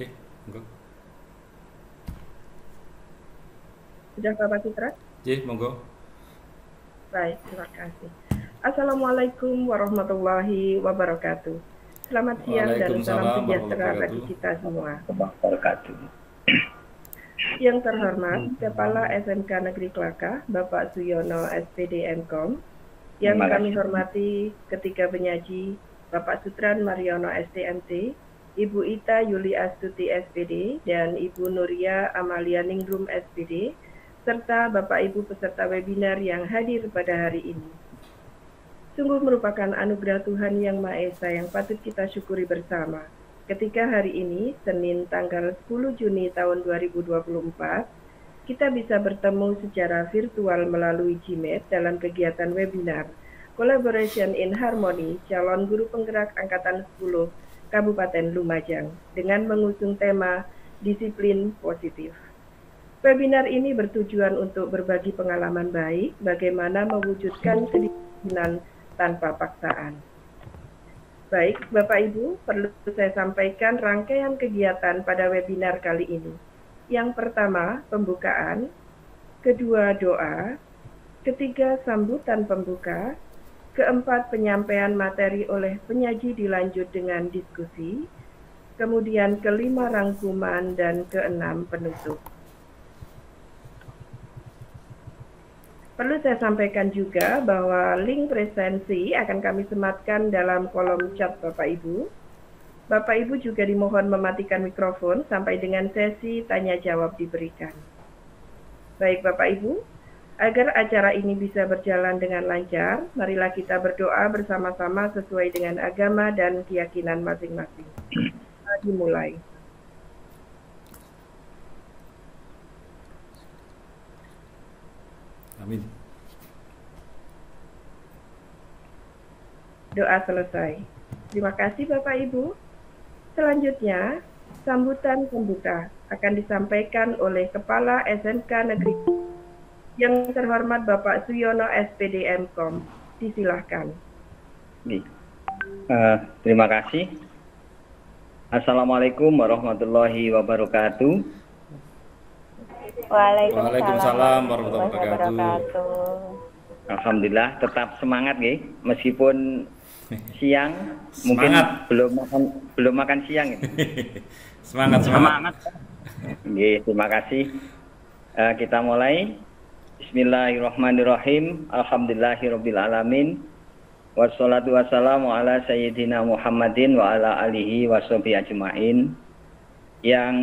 Oke, monggo. Sudah Bapak Citra? J, monggo. Baik, terima kasih. Assalamualaikum warahmatullahi wabarakatuh. Selamat siang dan salam Waalaikumsalam sejahtera warahmatullahi bagi wabarakatuh. kita semua. Wabarakatuh. Yang terhormat Kepala SMK Negeri Klaka, Bapak Suyono SPD Mkom. Yang Terima kami kasih. hormati ketiga penyaji, Bapak Sutran Mariono STMT, Ibu Ita Yuli Astuti SPD, dan Ibu Nuria Amalia Ningrum SPD, serta Bapak Ibu peserta webinar yang hadir pada hari ini. Sungguh merupakan anugerah Tuhan Yang Maha Esa yang patut kita syukuri bersama. Ketika hari ini, Senin tanggal 10 Juni tahun 2024, kita bisa bertemu secara virtual melalui Gmeet dalam kegiatan webinar Collaboration in Harmony calon guru penggerak Angkatan 10 Kabupaten Lumajang dengan mengusung tema Disiplin Positif. Webinar ini bertujuan untuk berbagi pengalaman baik bagaimana mewujudkan kedisiplinan tanpa paksaan. Baik, Bapak Ibu, perlu saya sampaikan rangkaian kegiatan pada webinar kali ini. Yang pertama, pembukaan, kedua, doa, ketiga, sambutan pembuka, keempat, penyampaian materi oleh penyaji dilanjut dengan diskusi, kemudian kelima, rangkuman, dan keenam, penutup. Perlu saya sampaikan juga bahwa link presensi akan kami sematkan dalam kolom chat Bapak Ibu. Bapak Ibu juga dimohon mematikan mikrofon sampai dengan sesi tanya jawab diberikan. Baik Bapak Ibu, agar acara ini bisa berjalan dengan lancar, marilah kita berdoa bersama-sama sesuai dengan agama dan keyakinan masing-masing. Dimulai. Amin. Doa selesai. Terima kasih Bapak Ibu. Selanjutnya, sambutan pembuka akan disampaikan oleh Kepala SMK Negeri yang terhormat Bapak Suyono SPD Mkom. Disilahkan. Terima kasih. Assalamualaikum warahmatullahi wabarakatuh. Waalaikumsalam warahmatullahi wabarakatuh. Alhamdulillah tetap semangat nggih meskipun siang Semangat. mungkin belum makan siang ini. Semangat. Nggih, terima kasih. Kita mulai. Bismillahirrahmanirrahim. Alhamdulillahirabbil alamin. Wassalatu wassalamu ala sayyidina Muhammadin wa ala alihi washabihi ajmain. Yang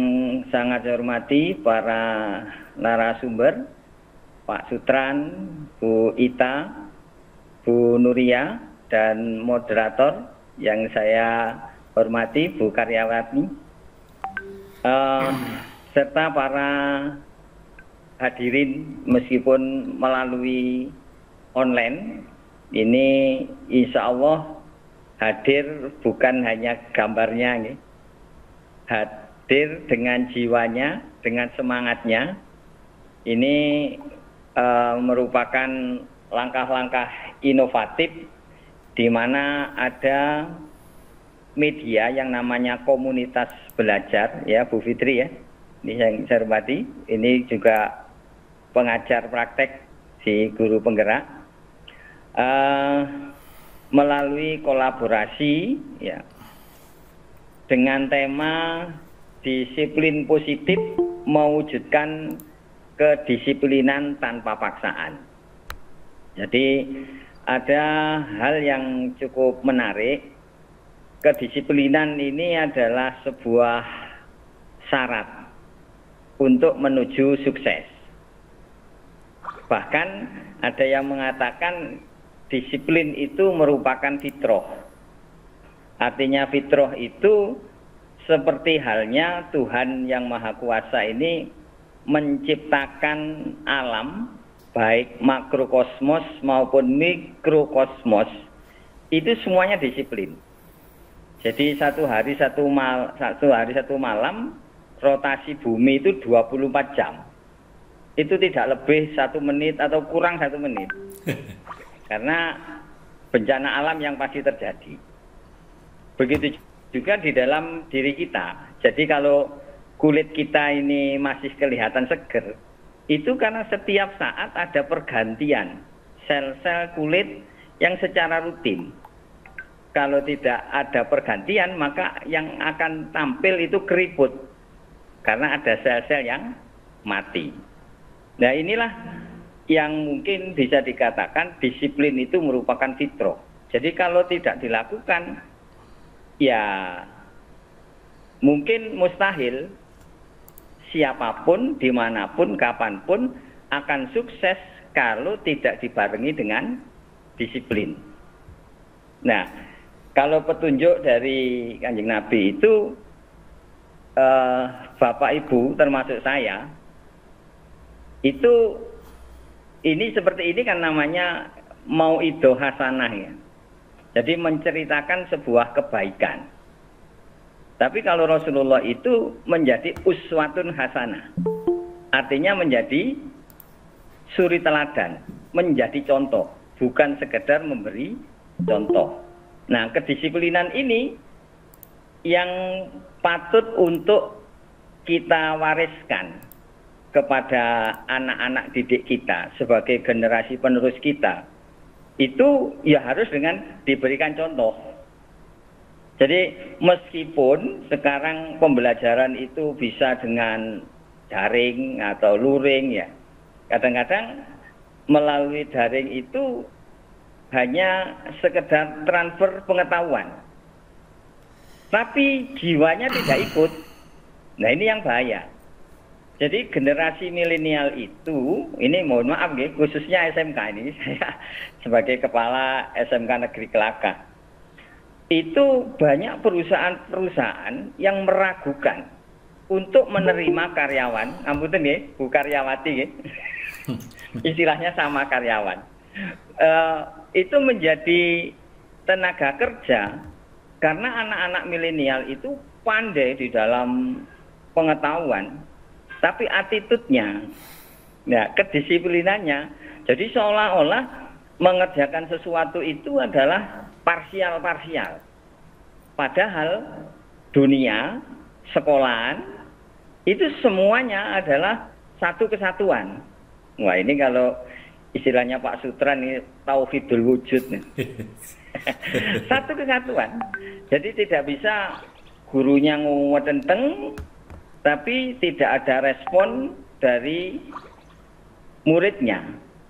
sangat saya hormati para narasumber, Pak Sutran, Bu Ita, Bu Nuria, dan moderator yang saya hormati, Bu Karyawati, serta para hadirin meskipun melalui online. Ini insya Allah hadir bukan hanya gambarnya, nih. Hadir dengan jiwanya, dengan semangatnya. Ini merupakan langkah-langkah inovatif di mana ada media yang namanya komunitas belajar, ya Bu Fitri ya. Ini yang saya hormati. Ini juga pengajar praktek si guru penggerak. Melalui kolaborasi ya dengan tema disiplin positif mewujudkan kedisiplinan tanpa paksaan. Jadi ada hal yang cukup menarik. Kedisiplinan ini adalah sebuah syarat untuk menuju sukses. Bahkan ada yang mengatakan disiplin itu merupakan fitrah. Artinya fitrah itu seperti halnya Tuhan yang Maha Kuasa ini menciptakan alam, baik makrokosmos maupun mikrokosmos, itu semuanya disiplin. Jadi satu hari satu malam rotasi bumi itu 24 jam. Itu tidak lebih 1 menit atau kurang 1 menit. Karena bencana alam yang pasti terjadi. Begitu juga di dalam diri kita. Jadi kalau kulit kita ini masih kelihatan seger, itu karena setiap saat ada pergantian sel-sel kulit yang secara rutin. Kalau tidak ada pergantian, maka yang akan tampil itu keriput, karena ada sel-sel yang mati. Nah, inilah yang mungkin bisa dikatakan disiplin itu merupakan fitrah. Jadi kalau tidak dilakukan, ya mungkin mustahil siapapun, dimanapun, kapanpun akan sukses kalau tidak dibarengi dengan disiplin. Nah, kalau petunjuk dari Kanjeng Nabi itu, Bapak Ibu termasuk saya, itu ini seperti ini kan namanya mauidhah hasanah ya. Jadi menceritakan sebuah kebaikan. Tapi kalau Rasulullah itu menjadi uswatun hasanah. Artinya menjadi suri teladan, menjadi contoh, bukan sekedar memberi contoh. Nah, kedisiplinan ini yang patut untuk kita wariskan kepada anak-anak didik kita sebagai generasi penerus kita. Itu ya harus dengan diberikan contoh. Jadi meskipun sekarang pembelajaran itu bisa dengan daring atau luring ya, kadang-kadang melalui daring itu hanya sekedar transfer pengetahuan, tapi jiwanya tidak ikut. Nah, ini yang bahaya. Jadi generasi milenial itu, ini mohon maaf ya, khususnya SMK ini, saya sebagai kepala SMK Negeri Kelaka, itu banyak perusahaan-perusahaan yang meragukan untuk menerima karyawan, ampunten ya, Bu karyawati ya, istilahnya sama karyawan. Itu menjadi tenaga kerja karena anak-anak milenial itu pandai di dalam pengetahuan, tapi attitude-nya, ya, kedisiplinannya, jadi seolah-olah mengerjakan sesuatu itu adalah parsial-parsial. Padahal dunia, sekolahan, itu semuanya adalah satu kesatuan. Wah, ini kalau istilahnya Pak Sutran ini tauhidul wujud. Satu kesatuan. Jadi tidak bisa gurunya ngewetenteng, tapi tidak ada respon dari muridnya,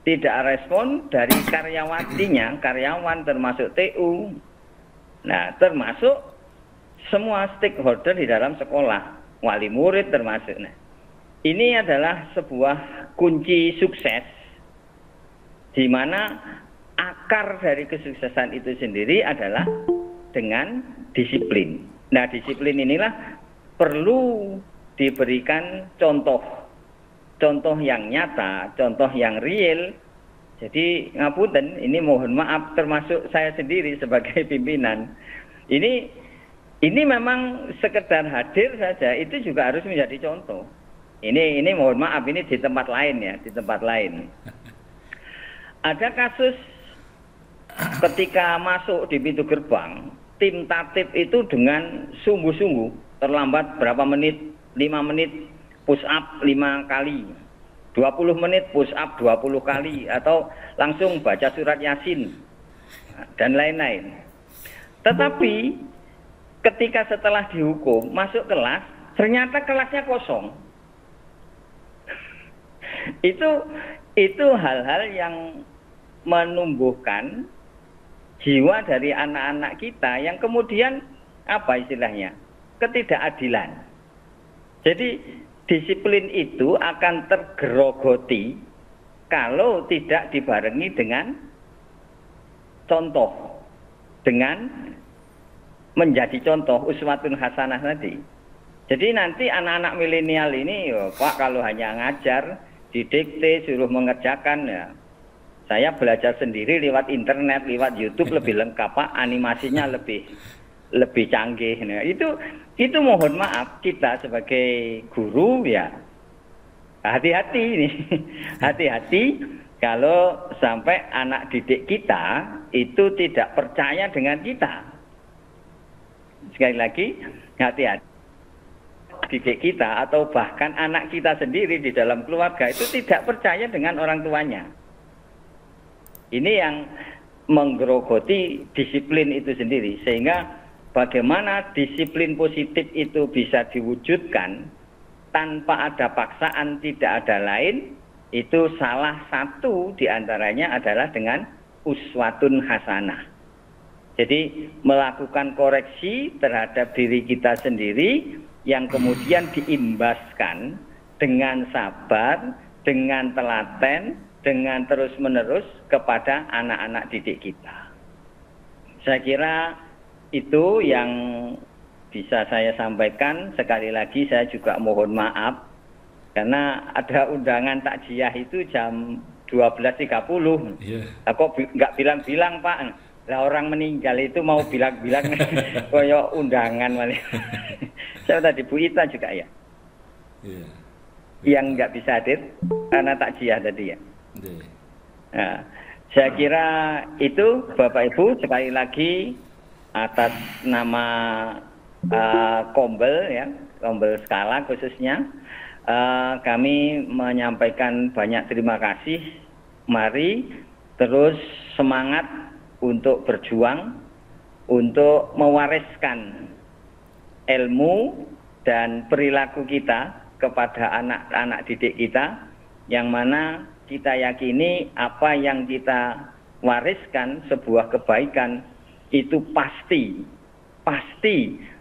tidak respon dari karyawatinya, karyawan termasuk TU, nah termasuk semua stakeholder di dalam sekolah, wali murid termasuk. Nah, ini adalah sebuah kunci sukses, di mana akar dari kesuksesan itu sendiri adalah dengan disiplin. Nah, disiplin inilah perlu diberikan contoh yang nyata, contoh yang real. Jadi ngapunten, ini mohon maaf termasuk saya sendiri sebagai pimpinan. Ini memang sekedar hadir saja, itu juga harus menjadi contoh. Ini mohon maaf, ini di tempat lain ya, di tempat lain. Ada kasus ketika masuk di pintu gerbang, tim tatib itu dengan sungguh-sungguh terlambat berapa menit, 5 menit push up 5 kali, 20 menit push up 20 kali, atau langsung baca surat Yasin dan lain-lain. Tetapi ketika setelah dihukum masuk kelas, ternyata kelasnya kosong. Itu hal-hal yang menumbuhkan jiwa dari anak-anak kita yang kemudian apa istilahnya? Ketidakadilan. Jadi disiplin itu akan tergerogoti kalau tidak dibarengi dengan contoh, dengan menjadi contoh uswatun hasanah tadi. Jadi nanti anak-anak milenial ini, Pak, kalau hanya ngajar, didikte, suruh mengerjakan, ya saya belajar sendiri lewat internet, lewat YouTube lebih lengkap, Pak, animasinya lebih canggih. Nah, itu mohon maaf, kita sebagai guru ya hati-hati ini. Hati-hati kalau sampai anak didik kita itu tidak percaya dengan kita. Sekali lagi, hati-hati. didik kita atau bahkan anak kita sendiri di dalam keluarga itu tidak percaya dengan orang tuanya. Ini yang menggerogoti disiplin itu sendiri, sehingga bagaimana disiplin positif itu bisa diwujudkan tanpa ada paksaan, tidak ada lain, itu salah satu diantaranya adalah dengan uswatun hasanah. Jadi melakukan koreksi terhadap diri kita sendiri yang kemudian diimbaskan dengan sabar, dengan telaten, dengan terus-menerus kepada anak-anak didik kita. Saya kira itu yang bisa saya sampaikan. Sekali lagi saya juga mohon maaf karena ada undangan takziah itu jam 12.30. Kok nggak bilang-bilang Pak? Lah orang meninggal itu mau bilang-bilang koyo undangan malah. Saya tadi Bu Ita juga ya. Yang nggak bisa hadir karena takziah tadi ya. Nah, saya kira itu Bapak Ibu, sekali lagi atas nama Kombel ya, Kombel Skala khususnya, kami menyampaikan banyak terima kasih. Mari terus semangat untuk berjuang, untuk mewariskan ilmu dan perilaku kita kepada anak-anak didik kita, yang mana kita yakini apa yang kita wariskan, sebuah kebaikan, itu pasti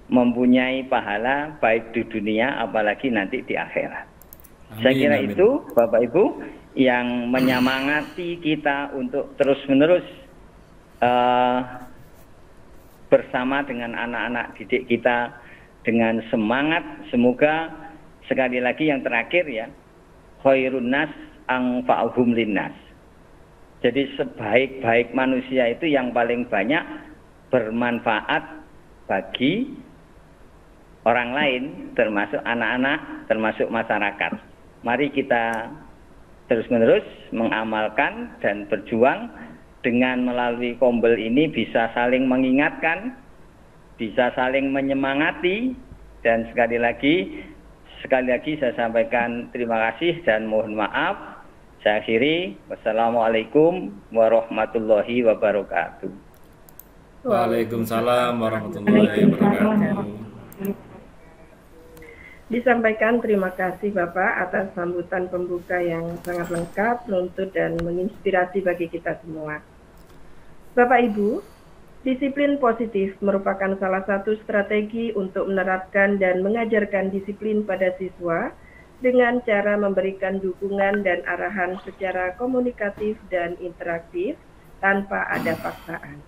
mempunyai pahala baik di dunia apalagi nanti di akhirat. Amin, saya kira amin. Itu Bapak Ibu yang menyemangati kita untuk terus-menerus bersama dengan anak-anak didik kita dengan semangat. Semoga sekali lagi yang terakhir ya, khairun nas anfa'uhum linnas. Jadi sebaik-baik manusia itu yang paling banyak bermanfaat bagi orang lain, termasuk anak-anak, termasuk masyarakat. Mari kita terus-menerus mengamalkan dan berjuang dengan melalui Kombel ini, bisa saling mengingatkan, bisa saling menyemangati, dan sekali lagi saya sampaikan terima kasih dan mohon maaf. Saya akhiri, wassalamualaikum warahmatullahi wabarakatuh. Waalaikumsalam warahmatullahi wabarakatuh. Disampaikan terima kasih Bapak atas sambutan pembuka yang sangat lengkap, menuntut dan menginspirasi bagi kita semua. Bapak Ibu, disiplin positif merupakan salah satu strategi untuk menerapkan dan mengajarkan disiplin pada siswa dengan cara memberikan dukungan dan arahan secara komunikatif dan interaktif tanpa ada paksaan.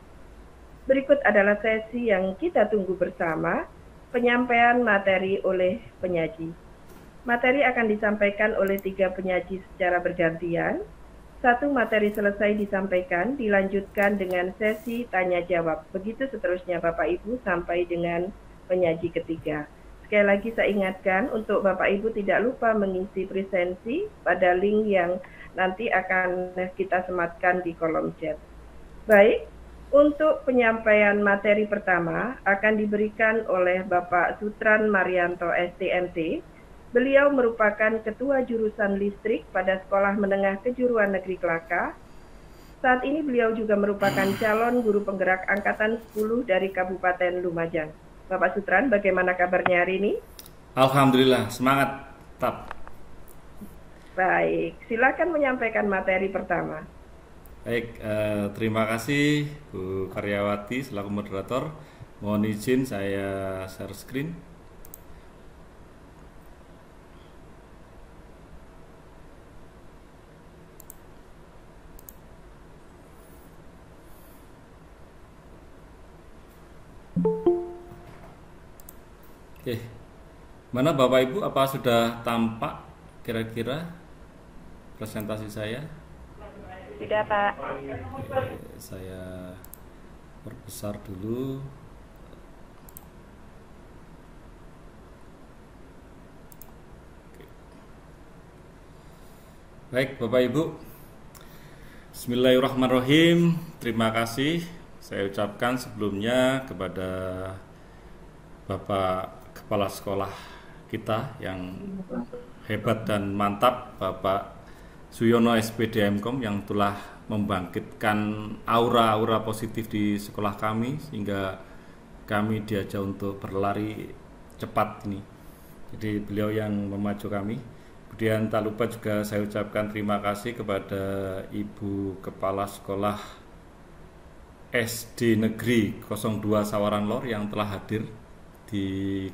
Berikut adalah sesi yang kita tunggu bersama, penyampaian materi oleh penyaji. Materi akan disampaikan oleh 3 penyaji secara bergantian. 1 materi selesai disampaikan, dilanjutkan dengan sesi tanya jawab. Begitu seterusnya Bapak Ibu sampai dengan penyaji ketiga. Sekali lagi saya ingatkan untuk Bapak Ibu tidak lupa mengisi presensi pada link yang nanti akan kita sematkan di kolom chat. Baik, untuk penyampaian materi pertama akan diberikan oleh Bapak Sutran Marianto STMT. Beliau merupakan Ketua Jurusan Listrik pada Sekolah Menengah Kejuruan Negeri Kelaka. Saat ini beliau juga merupakan calon guru penggerak Angkatan 10 dari Kabupaten Lumajang. Bapak Sutran, bagaimana kabarnya hari ini? Alhamdulillah, semangat, tetap. Baik, silakan menyampaikan materi pertama. Baik, terima kasih Bu Karyawati selaku moderator. Mohon izin saya share screen. Oke, mana Bapak Ibu, apa sudah tampak kira-kira presentasi saya? Sudah Pak. Oke, saya perbesar dulu. Oke. Baik Bapak Ibu, bismillahirrahmanirrahim. Terima kasih saya ucapkan sebelumnya kepada Bapak Kepala Sekolah kita yang hebat dan mantap, Bapak Suyono SPD MKOM, yang telah membangkitkan aura-aura positif di sekolah kami sehingga kami diajak untuk berlari cepat ini. Jadi beliau yang memacu kami. Kemudian tak lupa juga saya ucapkan terima kasih kepada Ibu Kepala Sekolah SD Negeri 02 Sawaran Lor yang telah hadir di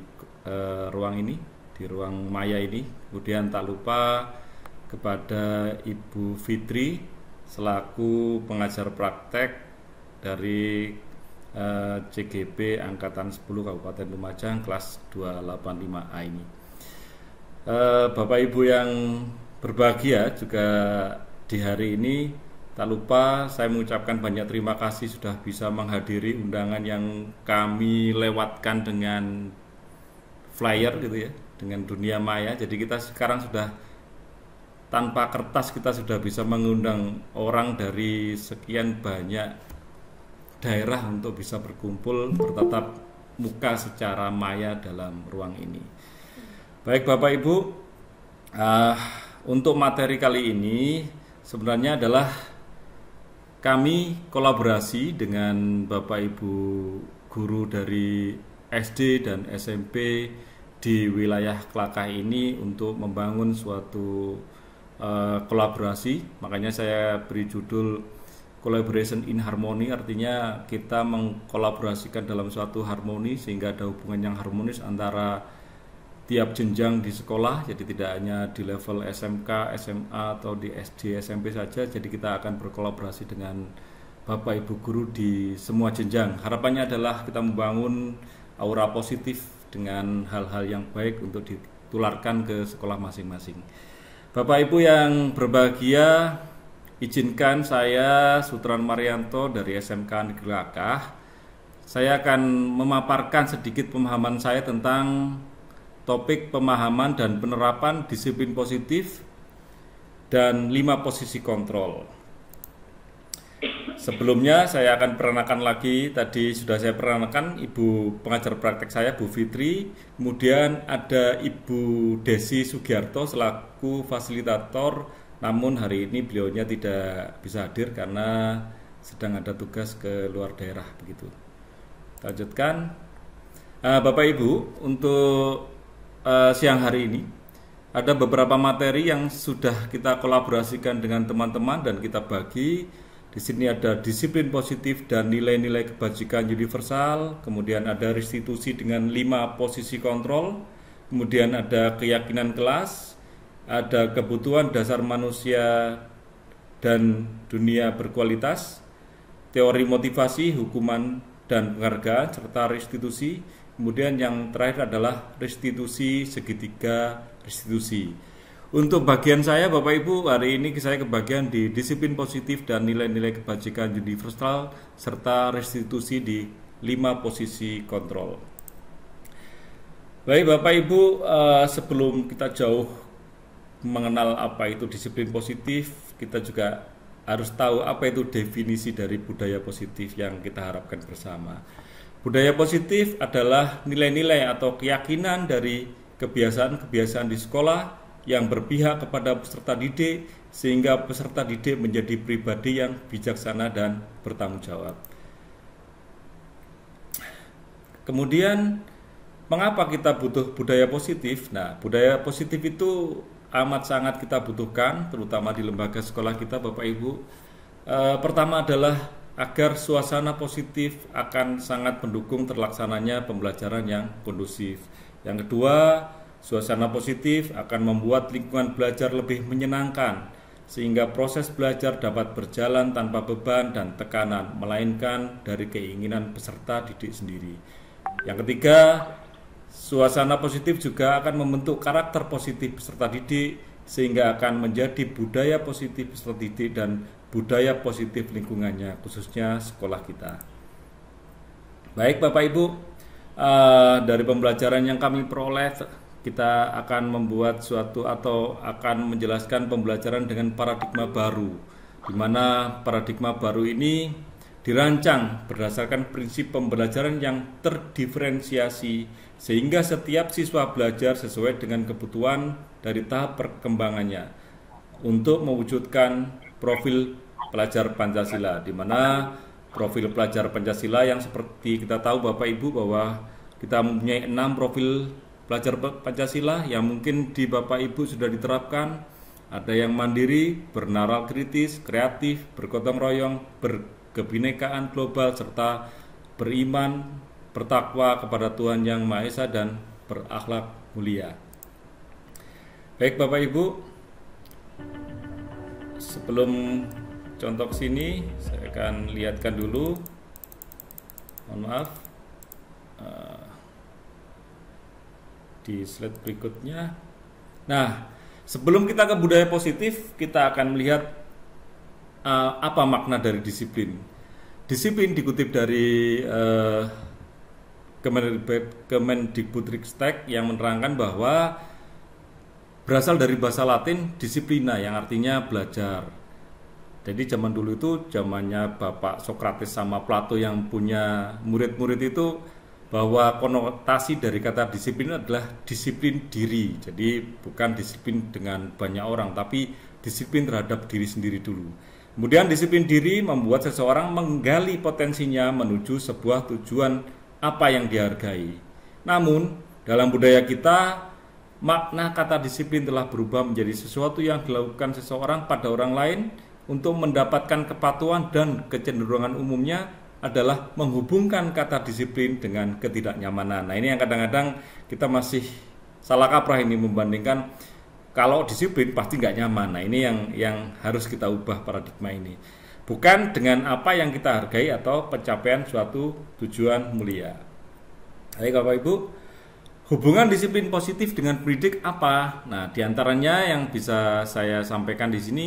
ruang ini, di ruang maya ini. Kemudian tak lupa kepada Ibu Fitri selaku pengajar praktek dari CGP Angkatan 10 Kabupaten Lumajang kelas 285A ini. Bapak Ibu yang berbahagia, juga di hari ini tak lupa saya mengucapkan banyak terima kasih sudah bisa menghadiri undangan yang kami lewatkan dengan flyer gitu ya, dengan dunia maya. Jadi kita sekarang sudah tanpa kertas, kita sudah bisa mengundang orang dari sekian banyak daerah untuk bisa berkumpul bertatap muka secara maya dalam ruang ini. Baik Bapak Ibu, untuk materi kali ini sebenarnya adalah kami kolaborasi dengan Bapak Ibu guru dari SD dan SMP di wilayah Klakah ini untuk membangun suatu kolaborasi. Makanya saya beri judul Collaboration in Harmony, artinya kita mengkolaborasikan dalam suatu harmoni sehingga ada hubungan yang harmonis antara tiap jenjang di sekolah. Jadi tidak hanya di level SMK, SMA atau di SD, SMP saja. Jadi kita akan berkolaborasi dengan Bapak Ibu guru di semua jenjang. Harapannya adalah kita membangun aura positif dengan hal-hal yang baik untuk ditularkan ke sekolah masing-masing. Bapak Ibu yang berbahagia, izinkan saya Sutran Marianto dari SMK Negeri Klakah. Saya akan memaparkan sedikit pemahaman saya tentang topik pemahaman dan penerapan disiplin positif dan 5 posisi kontrol. Sebelumnya saya akan perkenalkan lagi, tadi sudah saya perkenalkan Ibu pengajar praktek saya Bu Fitri, kemudian ada Ibu Desi Sugiarto selaku fasilitator, namun hari ini beliaunya tidak bisa hadir karena sedang ada tugas ke luar daerah begitu. Lanjutkan. Bapak Ibu, untuk siang hari ini ada beberapa materi yang sudah kita kolaborasikan dengan teman-teman dan kita bagi. Di sini ada disiplin positif dan nilai-nilai kebajikan universal, kemudian ada restitusi dengan 5 posisi kontrol, kemudian ada keyakinan kelas, ada kebutuhan dasar manusia dan dunia berkualitas, teori motivasi, hukuman dan penghargaan, serta restitusi. Kemudian yang terakhir adalah restitusi segitiga restitusi. Untuk bagian saya Bapak Ibu, hari ini saya kebagian di disiplin positif dan nilai-nilai kebajikan universal serta restitusi di 5 posisi kontrol. Baik Bapak Ibu, sebelum kita jauh mengenal apa itu disiplin positif, kita juga harus tahu apa itu definisi dari budaya positif yang kita harapkan bersama. Budaya positif adalah nilai-nilai atau keyakinan dari kebiasaan-kebiasaan di sekolah yang berpihak kepada peserta didik sehingga peserta didik menjadi pribadi yang bijaksana dan bertanggung jawab. Kemudian, mengapa kita butuh budaya positif? Nah, budaya positif itu amat sangat kita butuhkan, terutama di lembaga sekolah kita Bapak Ibu. Pertama adalah agar suasana positif akan sangat mendukung terlaksananya pembelajaran yang kondusif. Yang kedua, suasana positif akan membuat lingkungan belajar lebih menyenangkan, sehingga proses belajar dapat berjalan tanpa beban dan tekanan, melainkan dari keinginan peserta didik sendiri. Yang ketiga, suasana positif juga akan membentuk karakter positif peserta didik, sehingga akan menjadi budaya positif peserta didik dan budaya positif lingkungannya, khususnya sekolah kita. Baik Bapak Ibu, dari pembelajaran yang kami peroleh, kita akan membuat suatu atau akan menjelaskan pembelajaran dengan paradigma baru, di mana paradigma baru ini dirancang berdasarkan prinsip pembelajaran yang terdiferensiasi sehingga setiap siswa belajar sesuai dengan kebutuhan dari tahap perkembangannya untuk mewujudkan profil pelajar Pancasila, di mana profil pelajar Pancasila yang seperti kita tahu Bapak Ibu bahwa kita mempunyai 6 profil pelajar Pancasila yang mungkin di Bapak Ibu sudah diterapkan. Ada yang mandiri, bernaral kritis, kreatif, bergotong royong, berkebinekaan global, serta beriman, bertakwa kepada Tuhan Yang Maha Esa, dan berakhlak mulia. Baik Bapak Ibu, sebelum contoh sini saya akan lihatkan dulu, mohon maaf, di slide berikutnya. Nah, sebelum kita ke budaya positif, kita akan melihat apa makna dari disiplin. Disiplin dikutip dari Kemendikbudristek yang menerangkan bahwa berasal dari bahasa Latin disiplina yang artinya belajar. Jadi zaman dulu itu zamannya Bapak Sokrates sama Plato yang punya murid-murid itu, bahwa konotasi dari kata disiplin adalah disiplin diri. Jadi bukan disiplin dengan banyak orang, tapi disiplin terhadap diri sendiri dulu. Kemudian disiplin diri membuat seseorang menggali potensinya menuju sebuah tujuan apa yang dihargai. Namun dalam budaya kita, makna kata disiplin telah berubah menjadi sesuatu yang dilakukan seseorang pada orang lain untuk mendapatkan kepatuhan, dan kecenderungan umumnya adalah menghubungkan kata disiplin dengan ketidaknyamanan. Nah, ini yang kadang-kadang kita masih salah kaprah ini, membandingkan kalau disiplin pasti nggak nyaman. Nah, ini yang harus kita ubah paradigma ini. Bukan dengan apa yang kita hargai atau pencapaian suatu tujuan mulia. Baik Bapak Ibu, hubungan disiplin positif dengan pendidik apa? Nah, diantaranya yang bisa saya sampaikan di sini,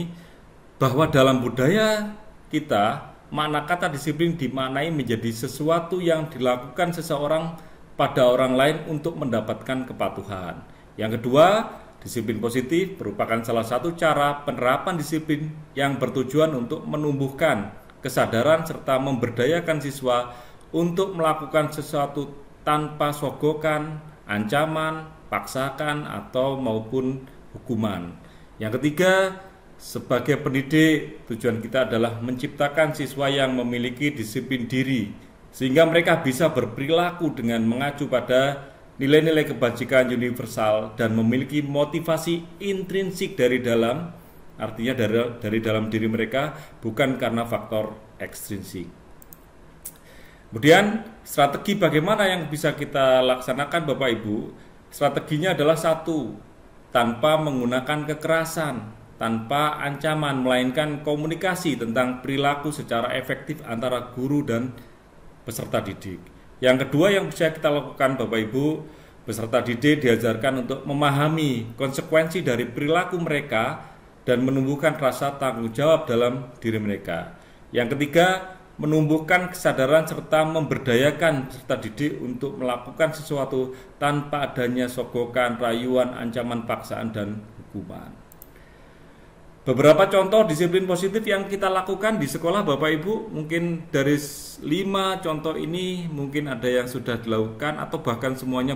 bahwa dalam budaya kita, makna kata disiplin dimaknai menjadi sesuatu yang dilakukan seseorang pada orang lain untuk mendapatkan kepatuhan. Yang kedua, disiplin positif merupakan salah satu cara penerapan disiplin yang bertujuan untuk menumbuhkan kesadaran serta memberdayakan siswa untuk melakukan sesuatu tanpa sogokan, ancaman, paksakan, atau maupun hukuman. Yang ketiga, sebagai pendidik, tujuan kita adalah menciptakan siswa yang memiliki disiplin diri, sehingga mereka bisa berperilaku dengan mengacu pada nilai-nilai kebajikan universal dan memiliki motivasi intrinsik dari dalam, artinya dari dalam diri mereka, bukan karena faktor ekstrinsik. Kemudian, strategi bagaimana yang bisa kita laksanakan Bapak Ibu? Strateginya adalah satu, tanpa menggunakan kekerasan, tanpa ancaman, melainkan komunikasi tentang perilaku secara efektif antara guru dan peserta didik. Yang kedua yang bisa kita lakukan Bapak Ibu, peserta didik diajarkan untuk memahami konsekuensi dari perilaku mereka dan menumbuhkan rasa tanggung jawab dalam diri mereka. Yang ketiga, menumbuhkan kesadaran serta memberdayakan peserta didik untuk melakukan sesuatu tanpa adanya sogokan, rayuan, ancaman, paksaan, dan hukuman. Beberapa contoh disiplin positif yang kita lakukan di sekolah Bapak Ibu, mungkin dari 5 contoh ini mungkin ada yang sudah dilakukan atau bahkan semuanya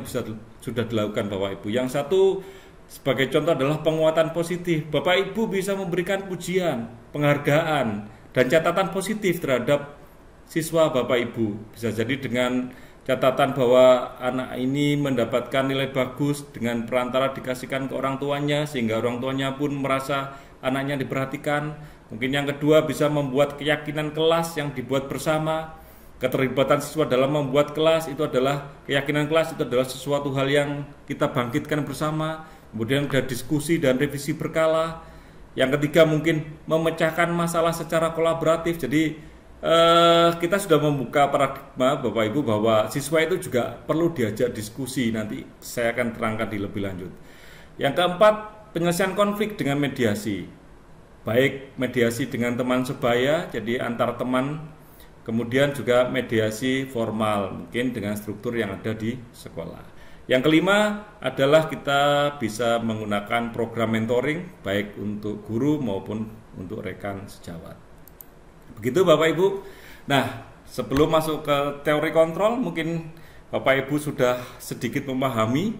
sudah dilakukan Bapak Ibu. Yang satu sebagai contoh adalah penguatan positif. Bapak Ibu bisa memberikan pujian, penghargaan, dan catatan positif terhadap siswa Bapak Ibu. Bisa jadi dengan catatan bahwa anak ini mendapatkan nilai bagus dengan perantara dikasihkan ke orang tuanya, sehingga orang tuanya pun merasa anaknya diperhatikan. Mungkin yang kedua bisa membuat keyakinan kelas yang dibuat bersama. Keterlibatan siswa dalam membuat kelas itu adalah keyakinan kelas, itu adalah sesuatu hal yang kita bangkitkan bersama. Kemudian ada diskusi dan revisi berkala. Yang ketiga mungkin memecahkan masalah secara kolaboratif. Jadi kita sudah membuka paradigma Bapak Ibu bahwa siswa itu juga perlu diajak diskusi. Nanti saya akan terangkan di lebih lanjut. Yang keempat, penyelesaian konflik dengan mediasi, baik mediasi dengan teman sebaya, jadi antar teman, kemudian juga mediasi formal, mungkin dengan struktur yang ada di sekolah. Yang kelima adalah kita bisa menggunakan program mentoring, baik untuk guru maupun untuk rekan sejawat. Begitu Bapak Ibu. Nah, sebelum masuk ke teori kontrol, mungkin Bapak Ibu sudah sedikit memahami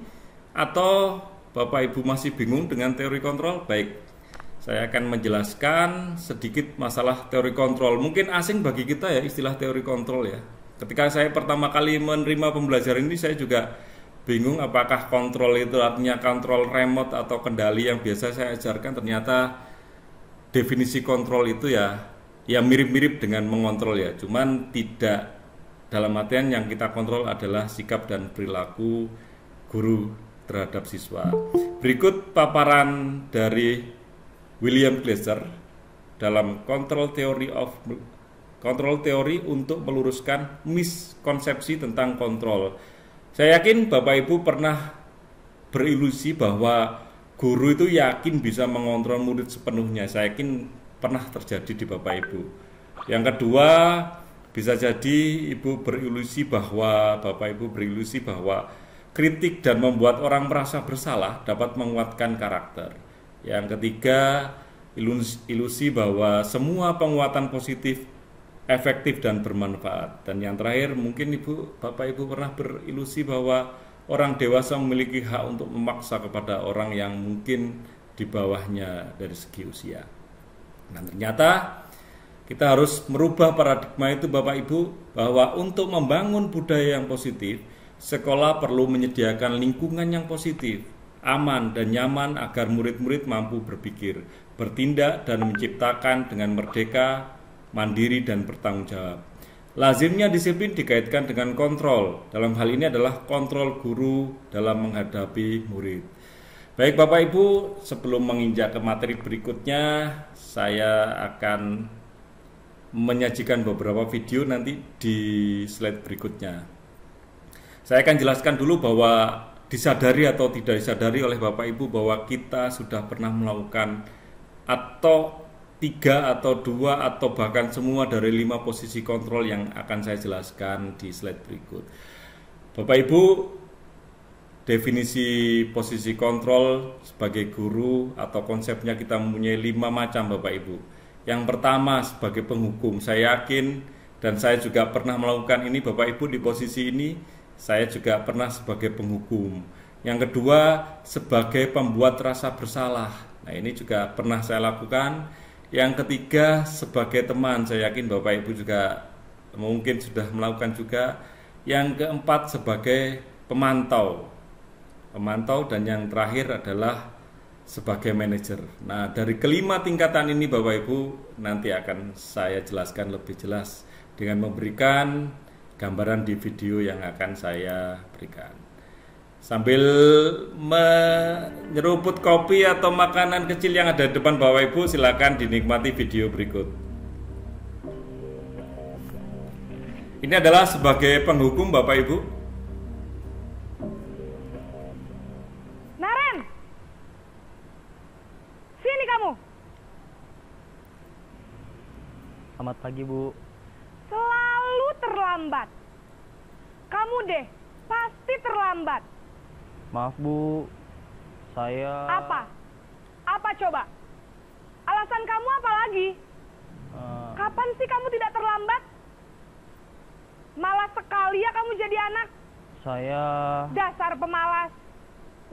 atau Bapak Ibu masih bingung dengan teori kontrol. Baik, saya akan menjelaskan sedikit masalah teori kontrol. Mungkin asing bagi kita ya istilah teori kontrol ya. Ketika saya pertama kali menerima pembelajaran ini, saya juga bingung apakah kontrol itu artinya kontrol remote atau kendali yang biasa saya ajarkan. Ternyata definisi kontrol itu ya mirip-mirip dengan mengontrol ya, cuman tidak dalam artian yang kita kontrol adalah sikap dan perilaku guru terhadap siswa. Berikut paparan dari William Glasser dalam kontrol teori untuk meluruskan miskonsepsi tentang kontrol. Saya yakin Bapak Ibu pernah berilusi bahwa guru itu yakin bisa mengontrol murid sepenuhnya. Saya yakin pernah terjadi di Bapak Ibu. Yang kedua, bisa jadi Ibu berilusi bahwa Bapak Ibu berilusi bahwa kritik dan membuat orang merasa bersalah dapat menguatkan karakter. Yang ketiga, ilusi bahwa semua penguatan positif efektif dan bermanfaat. Dan yang terakhir, mungkin Bapak Ibu pernah berilusi bahwa orang dewasa memiliki hak untuk memaksa kepada orang yang mungkin di bawahnya dari segi usia. Nah, ternyata kita harus merubah paradigma itu Bapak Ibu, bahwa untuk membangun budaya yang positif, sekolah perlu menyediakan lingkungan yang positif, aman dan nyaman agar murid-murid mampu berpikir, bertindak dan menciptakan dengan merdeka, mandiri dan bertanggung jawab. Lazimnya disiplin dikaitkan dengan kontrol. Dalam hal ini adalah kontrol guru dalam menghadapi murid. Baik Bapak Ibu, sebelum menginjak ke materi berikutnya, saya akan menyajikan beberapa video nanti di slide berikutnya. Saya akan jelaskan dulu bahwa disadari atau tidak disadari oleh Bapak Ibu bahwa kita sudah pernah melakukan atau 3 atau 2 atau bahkan semua dari 5 posisi kontrol yang akan saya jelaskan di slide berikut. Bapak Ibu, definisi posisi kontrol sebagai guru atau konsepnya kita mempunyai 5 macam Bapak Ibu. Yang pertama sebagai penghukum. Saya yakin dan saya juga pernah melakukan ini Bapak Ibu di posisi ini. Saya juga pernah sebagai penghukum. Yang kedua sebagai pembuat rasa bersalah. Nah ini juga pernah saya lakukan. Yang ketiga sebagai teman. Saya yakin Bapak Ibu juga mungkin sudah melakukan juga. Yang keempat sebagai pemantau, dan yang terakhir adalah sebagai manajer. Nah, dari kelima tingkatan ini Bapak Ibu nanti akan saya jelaskan lebih jelas dengan memberikan gambaran di video yang akan saya berikan. Sambil menyeruput kopi atau makanan kecil yang ada di depan Bapak Ibu, silakan dinikmati video berikut. Ini adalah sebagai penghukum Bapak Ibu. Selamat pagi, Bu. Selalu terlambat. Kamu deh, pasti terlambat. Maaf, Bu. Saya... Apa? Apa coba? Alasan kamu apa lagi? Kapan sih kamu tidak terlambat? Malas sekali ya kamu jadi anak. Saya... Dasar pemalas.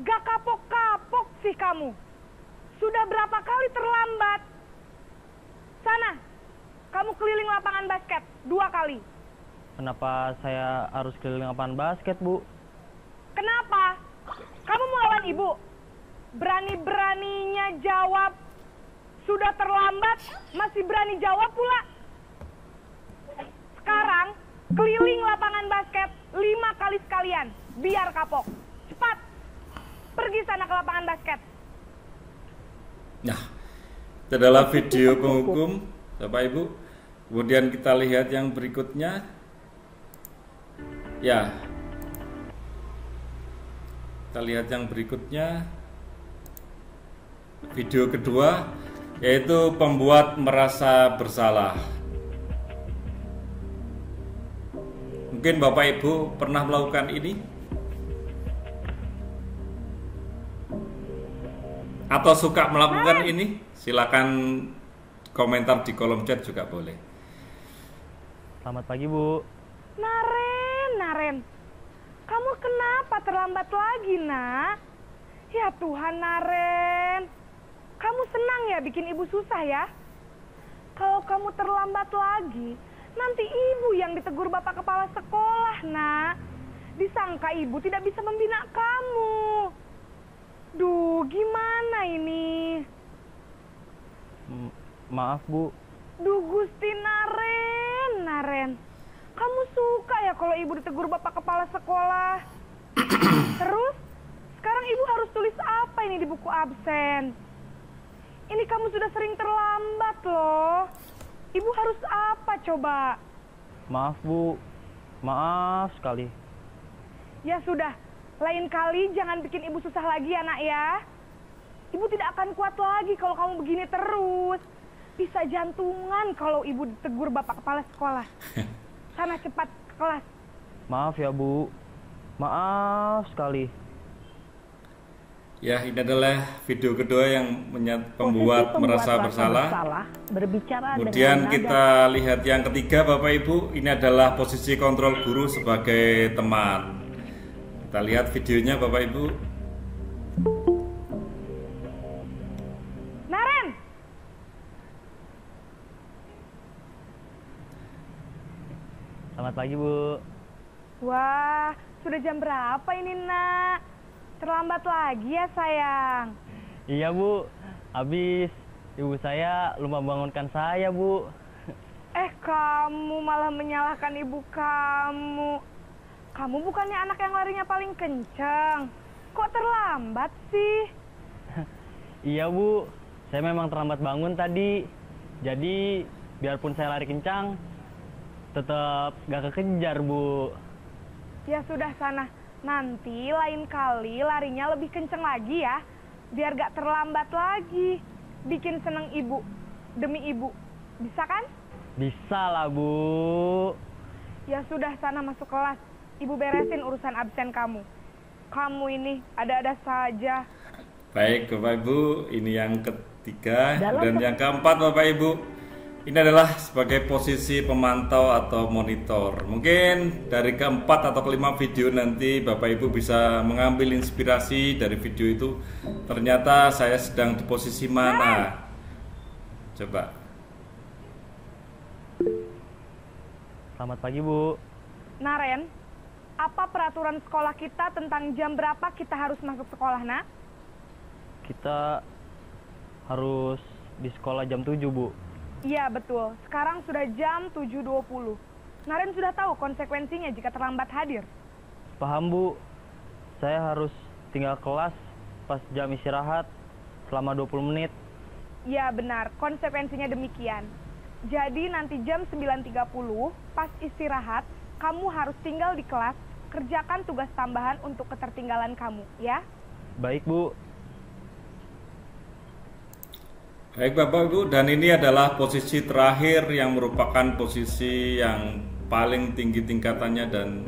Gak kapok-kapok sih kamu. Sudah berapa kali terlambat? Sana, kamu keliling lapangan basket 2 kali. Kenapa saya harus keliling lapangan basket, Bu? Kenapa? Kamu mau lawan ibu? Berani-beraninya jawab. Sudah terlambat, masih berani jawab pula. Sekarang, keliling lapangan basket 5 kali sekalian. Biar kapok. Cepat, pergi sana ke lapangan basket. Nah, itu adalah video penghukum Bapak Ibu. Kemudian kita lihat yang berikutnya. Ya, kita lihat yang berikutnya. Video kedua, yaitu pembuat merasa bersalah. Mungkin Bapak Ibu pernah melakukan ini, atau suka melakukan ini. Silakan komentar di kolom chat juga boleh. Selamat pagi, Bu. Naren. Kamu kenapa terlambat lagi, nak? Ya Tuhan, Naren. Kamu senang ya bikin ibu susah ya? Kalau kamu terlambat lagi, nanti ibu yang ditegur bapak kepala sekolah, nak. Disangka ibu tidak bisa membina kamu. Duh, gimana ini? Maaf, Bu. Duh, Gusti Naren. Kamu suka ya kalau ibu ditegur bapak kepala sekolah? Terus, sekarang ibu harus tulis apa ini di buku absen? Ini kamu sudah sering terlambat loh. Ibu harus apa coba? Maaf, Bu. Maaf sekali. Ya sudah, lain kali jangan bikin ibu susah lagi ya, nak ya. Ibu tidak akan kuat lagi kalau kamu begini terus. Bisa jantungan kalau ibu ditegur bapak kepala sekolah. Sana cepat ke kelas. Maaf ya, Bu. Maaf sekali. Ya, ini adalah video kedua yang pembuat merasa bersalah. Kemudian kita lihat yang ketiga, Bapak Ibu. Ini adalah posisi kontrol guru sebagai teman. Kita lihat videonya, Bapak Ibu. Naren! Selamat pagi, Bu. Wah, sudah jam berapa ini, nak? Terlambat lagi ya, sayang? Iya, Bu. Habis ibu saya lupa bangunkan saya, Bu. Kamu malah menyalahkan ibu kamu. Kamu bukannya anak yang larinya paling kencang. Kok terlambat sih? Iya, Bu. Saya memang terlambat bangun tadi. Jadi, biarpun saya lari kencang, tetap gak kekejar, Bu. Ya sudah, sana. Nanti lain kali larinya lebih kenceng lagi ya. Biar gak terlambat lagi. Bikin seneng ibu. Demi ibu. Bisa kan? Bisa lah, Bu. Ya sudah, sana masuk kelas. Ibu beresin urusan absen kamu. Kamu ini ada-ada saja. Baik, Bapak Ibu, ini yang ketiga. Dan yang keempat, Bapak Ibu, ini adalah sebagai posisi pemantau atau monitor. Mungkin dari keempat atau kelima video nanti Bapak Ibu bisa mengambil inspirasi dari video itu. Ternyata saya sedang di posisi mana? Coba. Selamat pagi, Bu. Naren, apa peraturan sekolah kita tentang jam berapa kita harus masuk sekolah, nak? Kita harus di sekolah jam 7, Bu. Iya, betul. Sekarang sudah jam 7.20. Naren sudah tahu konsekuensinya jika terlambat hadir. Paham, Bu. Saya harus tinggal kelas pas jam istirahat selama 20 menit. Iya, benar. Konsekuensinya demikian. Jadi nanti jam 9.30 pas istirahat, kamu harus tinggal di kelas, kerjakan tugas tambahan untuk ketertinggalan kamu, ya? Baik, Bu. Baik Bapak Ibu, dan ini adalah posisi terakhir yang merupakan posisi yang paling tinggi tingkatannya dan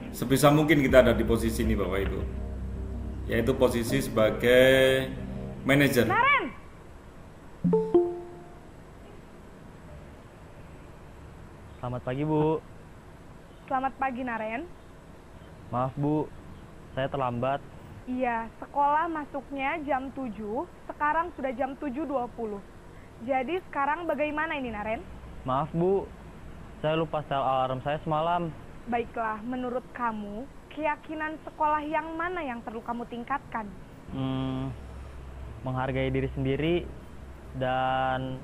sebisa mungkin kita ada di posisi ini Bapak Ibu, yaitu posisi sebagai manajer. Naren! Selamat pagi, Bu. Selamat pagi, Naren. Maaf, Bu. Saya terlambat. Iya, sekolah masuknya jam 7, sekarang sudah jam 7.20. Jadi sekarang bagaimana ini, Naren? Maaf, Bu. Saya lupa setel alarm saya semalam. Baiklah, menurut kamu, keyakinan sekolah yang mana yang perlu kamu tingkatkan? Menghargai diri sendiri dan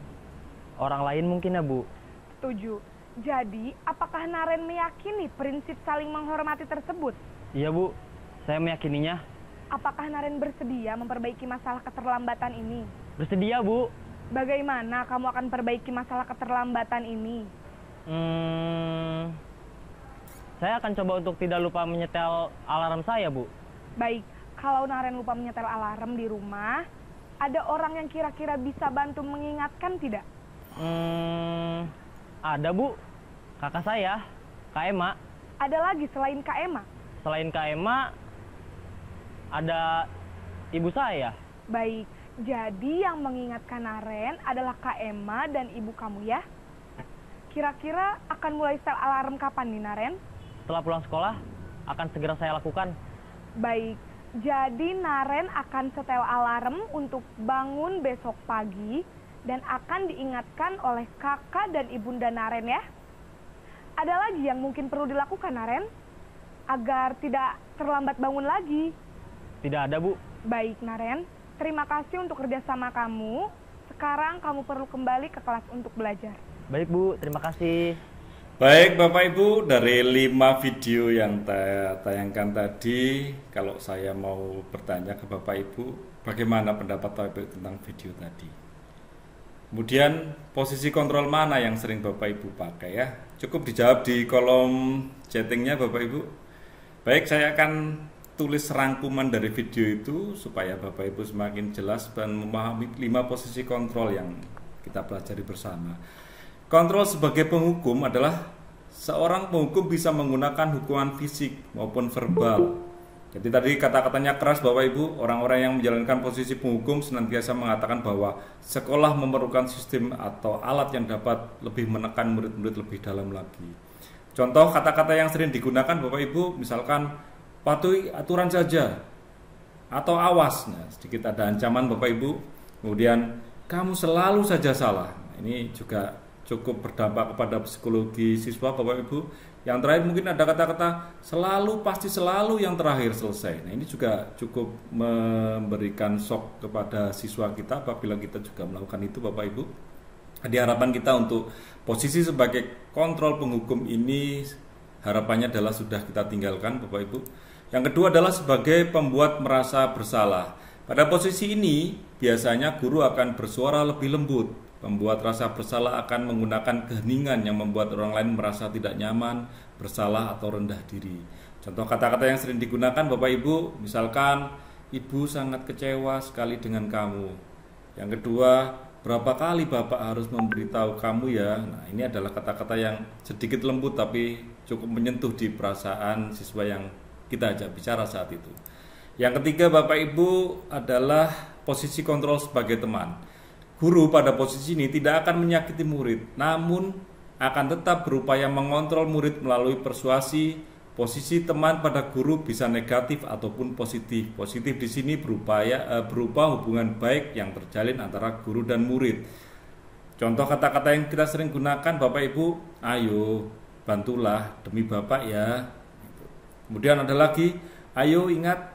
orang lain mungkin ya, Bu. Setuju. Jadi, apakah Naren meyakini prinsip saling menghormati tersebut? Iya, Bu. Saya meyakininya. Apakah Naren bersedia memperbaiki masalah keterlambatan ini? Bersedia, Bu. Bagaimana kamu akan perbaiki masalah keterlambatan ini? Saya akan coba untuk tidak lupa menyetel alarm saya, Bu. Baik, kalau Naren lupa menyetel alarm di rumah, ada orang yang kira-kira bisa bantu mengingatkan tidak? Ada, Bu. Kakak saya, Kak Ema. Ada lagi selain Kak Ema? Selain Kak Ema, ada ibu saya. Baik, jadi yang mengingatkan Naren adalah Kak Ema dan ibu kamu ya? Kira-kira akan mulai setel alarm kapan nih, Naren? Setelah pulang sekolah, akan segera saya lakukan. Baik, jadi Naren akan setel alarm untuk bangun besok pagi dan akan diingatkan oleh kakak dan ibunda Naren ya. Ada lagi yang mungkin perlu dilakukan, Naren? Agar tidak terlambat bangun lagi. Tidak ada, Bu. Baik, Naren. Terima kasih untuk kerjasama kamu. Sekarang kamu perlu kembali ke kelas untuk belajar. Baik, Bu. Terima kasih. Baik Bapak Ibu, dari 5 video yang saya tayangkan tadi, kalau saya mau bertanya ke Bapak Ibu, bagaimana pendapat Bapak Ibu tentang video tadi? Kemudian posisi kontrol mana yang sering Bapak Ibu pakai ya? Cukup dijawab di kolom chattingnya Bapak Ibu. Baik, saya akan tulis rangkuman dari video itu supaya Bapak Ibu semakin jelas dan memahami 5 posisi kontrol yang kita pelajari bersama. Kontrol sebagai penghukum adalah seorang penghukum bisa menggunakan hukuman fisik maupun verbal. Jadi tadi kata-katanya keras Bapak Ibu, orang-orang yang menjalankan posisi penghukum senantiasa mengatakan bahwa sekolah memerlukan sistem atau alat yang dapat lebih menekan murid-murid lebih dalam lagi. Contoh kata-kata yang sering digunakan Bapak Ibu, misalkan patuhi aturan saja atau awas. Nah, sedikit ada ancaman Bapak Ibu. Kemudian kamu selalu saja salah. Ini juga cukup berdampak kepada psikologi siswa Bapak Ibu. Yang terakhir mungkin ada kata-kata selalu, pasti selalu, yang terakhir selesai. Nah, ini juga cukup memberikan shock kepada siswa kita apabila kita juga melakukan itu Bapak Ibu. Jadi harapan kita untuk posisi sebagai kontrol penghukum ini harapannya adalah sudah kita tinggalkan Bapak Ibu. Yang kedua adalah sebagai pembuat merasa bersalah. Pada posisi ini biasanya guru akan bersuara lebih lembut. Pembuat rasa bersalah akan menggunakan keheningan yang membuat orang lain merasa tidak nyaman, bersalah atau rendah diri. Contoh kata-kata yang sering digunakan Bapak Ibu, misalkan ibu sangat kecewa sekali dengan kamu. Yang kedua, berapa kali Bapak harus memberitahu kamu ya. Nah, ini adalah kata-kata yang sedikit lembut tapi cukup menyentuh di perasaan siswa yang kita ajak bicara saat itu. Yang ketiga Bapak Ibu adalah posisi kontrol sebagai teman. Guru pada posisi ini tidak akan menyakiti murid, namun akan tetap berupaya mengontrol murid melalui persuasi. Posisi teman pada guru bisa negatif ataupun positif. Positif di sini berupa hubungan baik yang terjalin antara guru dan murid. Contoh kata-kata yang kita sering gunakan Bapak Ibu, ayo bantulah demi Bapak ya. Kemudian ada lagi, ayo ingat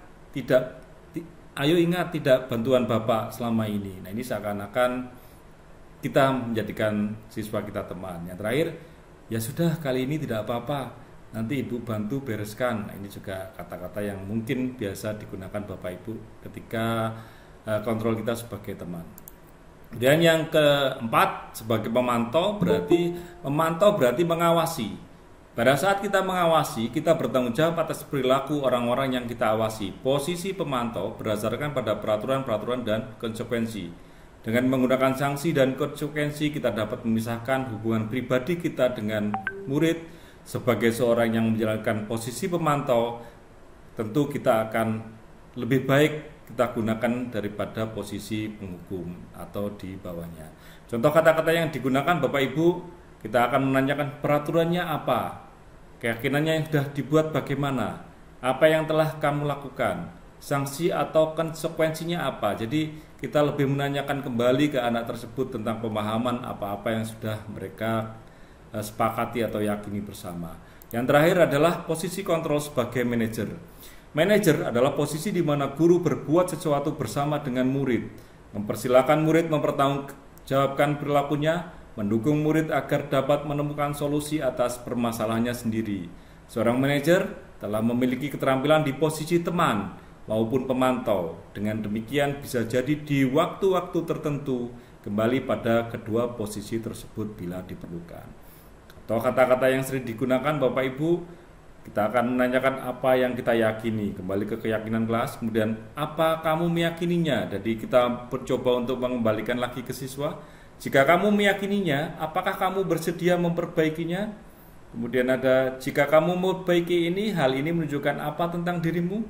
tidak bantuan Bapak selama ini. Nah, ini seakan-akan kita menjadikan siswa kita teman. Yang terakhir, ya sudah kali ini tidak apa-apa, nanti Ibu bantu bereskan. Nah, ini juga kata-kata yang mungkin biasa digunakan Bapak Ibu ketika kontrol kita sebagai teman. Dan yang keempat, sebagai pemantau berarti mengawasi. Pada saat kita mengawasi, kita bertanggung jawab atas perilaku orang-orang yang kita awasi. Posisi pemantau berdasarkan pada peraturan-peraturan dan konsekuensi. Dengan menggunakan sanksi dan konsekuensi, kita dapat memisahkan hubungan pribadi kita dengan murid. Sebagai seorang yang menjalankan posisi pemantau, tentu kita akan lebih baik kita gunakan daripada posisi penghukum atau di bawahnya. Contoh kata-kata yang digunakan Bapak Ibu, kita akan menanyakan peraturannya apa, keyakinannya yang sudah dibuat bagaimana, apa yang telah kamu lakukan, sanksi atau konsekuensinya apa. Jadi kita lebih menanyakan kembali ke anak tersebut tentang pemahaman apa-apa yang sudah mereka sepakati atau yakini bersama. Yang terakhir adalah posisi kontrol sebagai manajer. Manajer adalah posisi di mana guru berbuat sesuatu bersama dengan murid, mempersilahkan murid mempertanggungjawabkan perilakunya, mendukung murid agar dapat menemukan solusi atas permasalahannya sendiri. Seorang manajer telah memiliki keterampilan di posisi teman maupun pemantau. Dengan demikian bisa jadi di waktu-waktu tertentu kembali pada kedua posisi tersebut bila diperlukan. Atau kata-kata yang sering digunakan Bapak Ibu, kita akan menanyakan apa yang kita yakini, kembali ke keyakinan kelas, kemudian apa kamu meyakininya. Jadi kita mencoba untuk mengembalikan lagi ke siswa. Jika kamu meyakininya, apakah kamu bersedia memperbaikinya? Kemudian ada, jika kamu memperbaiki ini, hal ini menunjukkan apa tentang dirimu?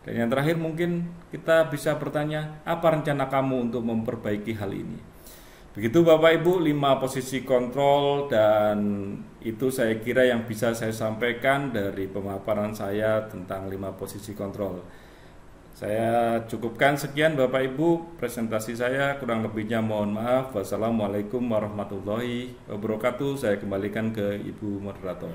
Dan yang terakhir mungkin kita bisa bertanya, apa rencana kamu untuk memperbaiki hal ini? Begitu Bapak Ibu 5 posisi kontrol, dan itu saya kira yang bisa saya sampaikan dari pemaparan saya tentang 5 posisi kontrol. Saya cukupkan sekian Bapak Ibu presentasi saya, kurang lebihnya mohon maaf. Wassalamualaikum warahmatullahi wabarakatuh. Saya kembalikan ke Ibu moderator.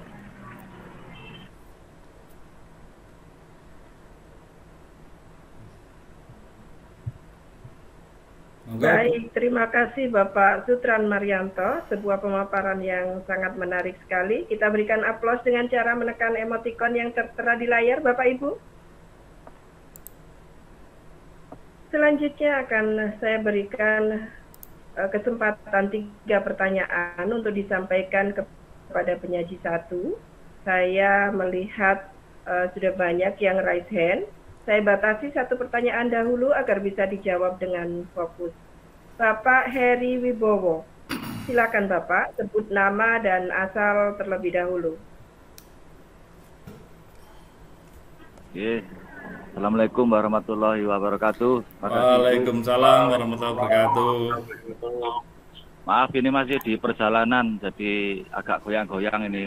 Baik, terima kasih Bapak Sutran Marianto, sebuah pemaparan yang sangat menarik sekali. Kita berikan aplaus dengan cara menekan emotikon yang tertera di layar Bapak Ibu. Selanjutnya akan saya berikan kesempatan 3 pertanyaan untuk disampaikan kepada penyaji 1. Saya melihat sudah banyak yang raise hand. Saya batasi 1 pertanyaan dahulu agar bisa dijawab dengan fokus. Bapak Heri Wibowo, silakan Bapak, sebut nama dan asal terlebih dahulu. Oke. Assalamualaikum warahmatullahi wabarakatuh. Waalaikumsalam warahmatullahi wabarakatuh. Maaf, ini masih di perjalanan, jadi agak goyang-goyang ini.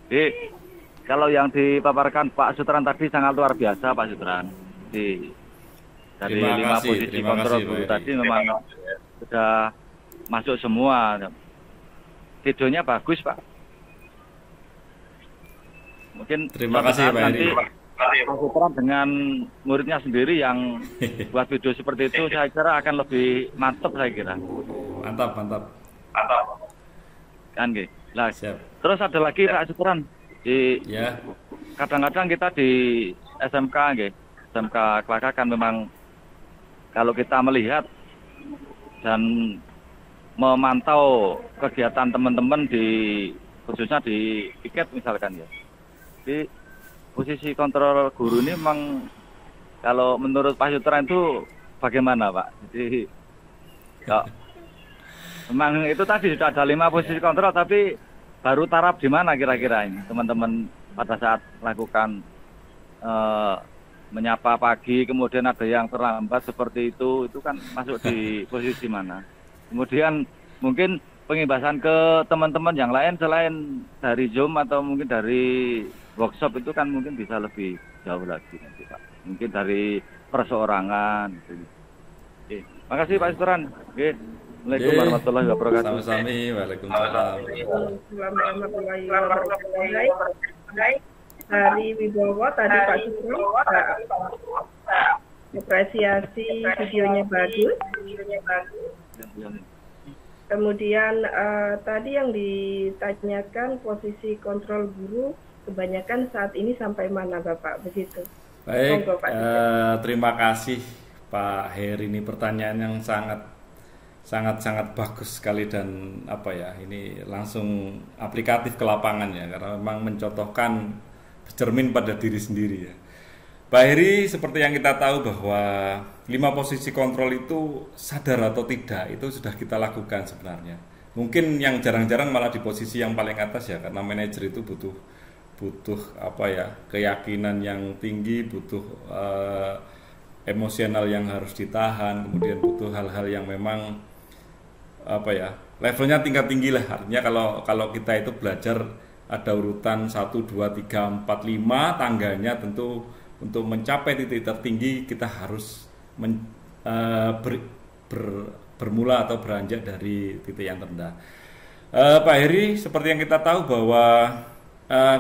Jadi, kalau yang dipaparkan Pak Sutran tadi sangat luar biasa, Pak Sutran. Dari 5 posisi kontrol dulu tadi memang sudah masuk semua. Videonya bagus, Pak. Mungkin terima kasih Pak Heri. Pak Sutran dengan muridnya sendiri yang buat video seperti itu, saya kira akan lebih mantap, saya kira. Mantap. Kan gitu. Nah, Siap. Terus ada lagi Pak Sutran. Kadang-kadang kita di SMK, SMK Kelaka kan memang kalau kita melihat dan memantau kegiatan teman-teman khususnya di piket misalkan ya. Di posisi kontrol guru ini memang kalau menurut Pak Sutran itu bagaimana Pak? Jadi memang itu tadi sudah ada 5 posisi kontrol, tapi baru taraf di mana kira-kira ini teman-teman pada saat melakukan menyapa pagi, kemudian ada yang terlambat seperti itu kan masuk di posisi mana? Kemudian mungkin pengimbasan ke teman-teman yang lain selain dari Zoom atau mungkin dari workshop itu kan mungkin bisa lebih jauh lagi nanti Pak. Mungkin dari perseorangan. Oke, makasih Pak Sutran. Oke. Assalamualaikum warahmatullahi wabarakatuh. Sama-sama. Waalaikumsalam. Warahmatullahi wabarakatuh. Hari Wibowo tadi Pak Sutran apresiasi videonya bagus. Kemudian tadi yang ditanyakan posisi kontrol guru kebanyakan saat ini sampai mana Bapak, begitu? Baik, terima kasih Pak Heri, ini pertanyaan yang sangat bagus sekali dan ini langsung aplikatif ke lapangan ya, karena memang mencontohkan bercermin pada diri sendiri ya. Pak Heri, seperti yang kita tahu bahwa 5 posisi kontrol itu sadar atau tidak itu sudah kita lakukan sebenarnya. Mungkin yang jarang-jarang malah di posisi yang paling atas ya, karena manajer itu butuh keyakinan yang tinggi, butuh emosional yang harus ditahan, kemudian butuh hal-hal yang memang levelnya tingkat tinggi lah. Artinya kalau kita itu belajar ada urutan 1, 2, 3, 4, 5 tangganya, tentu untuk mencapai titik tertinggi kita harus bermula atau beranjak dari titik yang terendah. Pak Heri, seperti yang kita tahu bahwa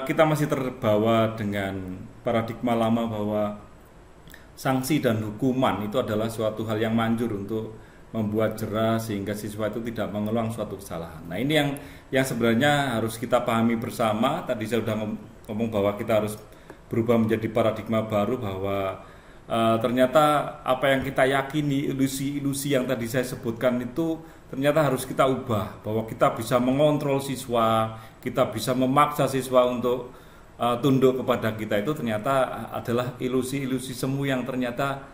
kita masih terbawa dengan paradigma lama bahwa sanksi dan hukuman itu adalah suatu hal yang manjur untuk membuat jera sehingga siswa itu tidak mengulang suatu kesalahan. Nah, ini yang sebenarnya harus kita pahami bersama. Tadi saya sudah ngomong bahwa kita harus berubah menjadi paradigma baru, bahwa ternyata apa yang kita yakini, ilusi-ilusi yang tadi saya sebutkan itu ternyata harus kita ubah, bahwa kita bisa mengontrol siswa, kita bisa memaksa siswa untuk tunduk kepada kita, itu ternyata adalah ilusi-ilusi semu yang ternyata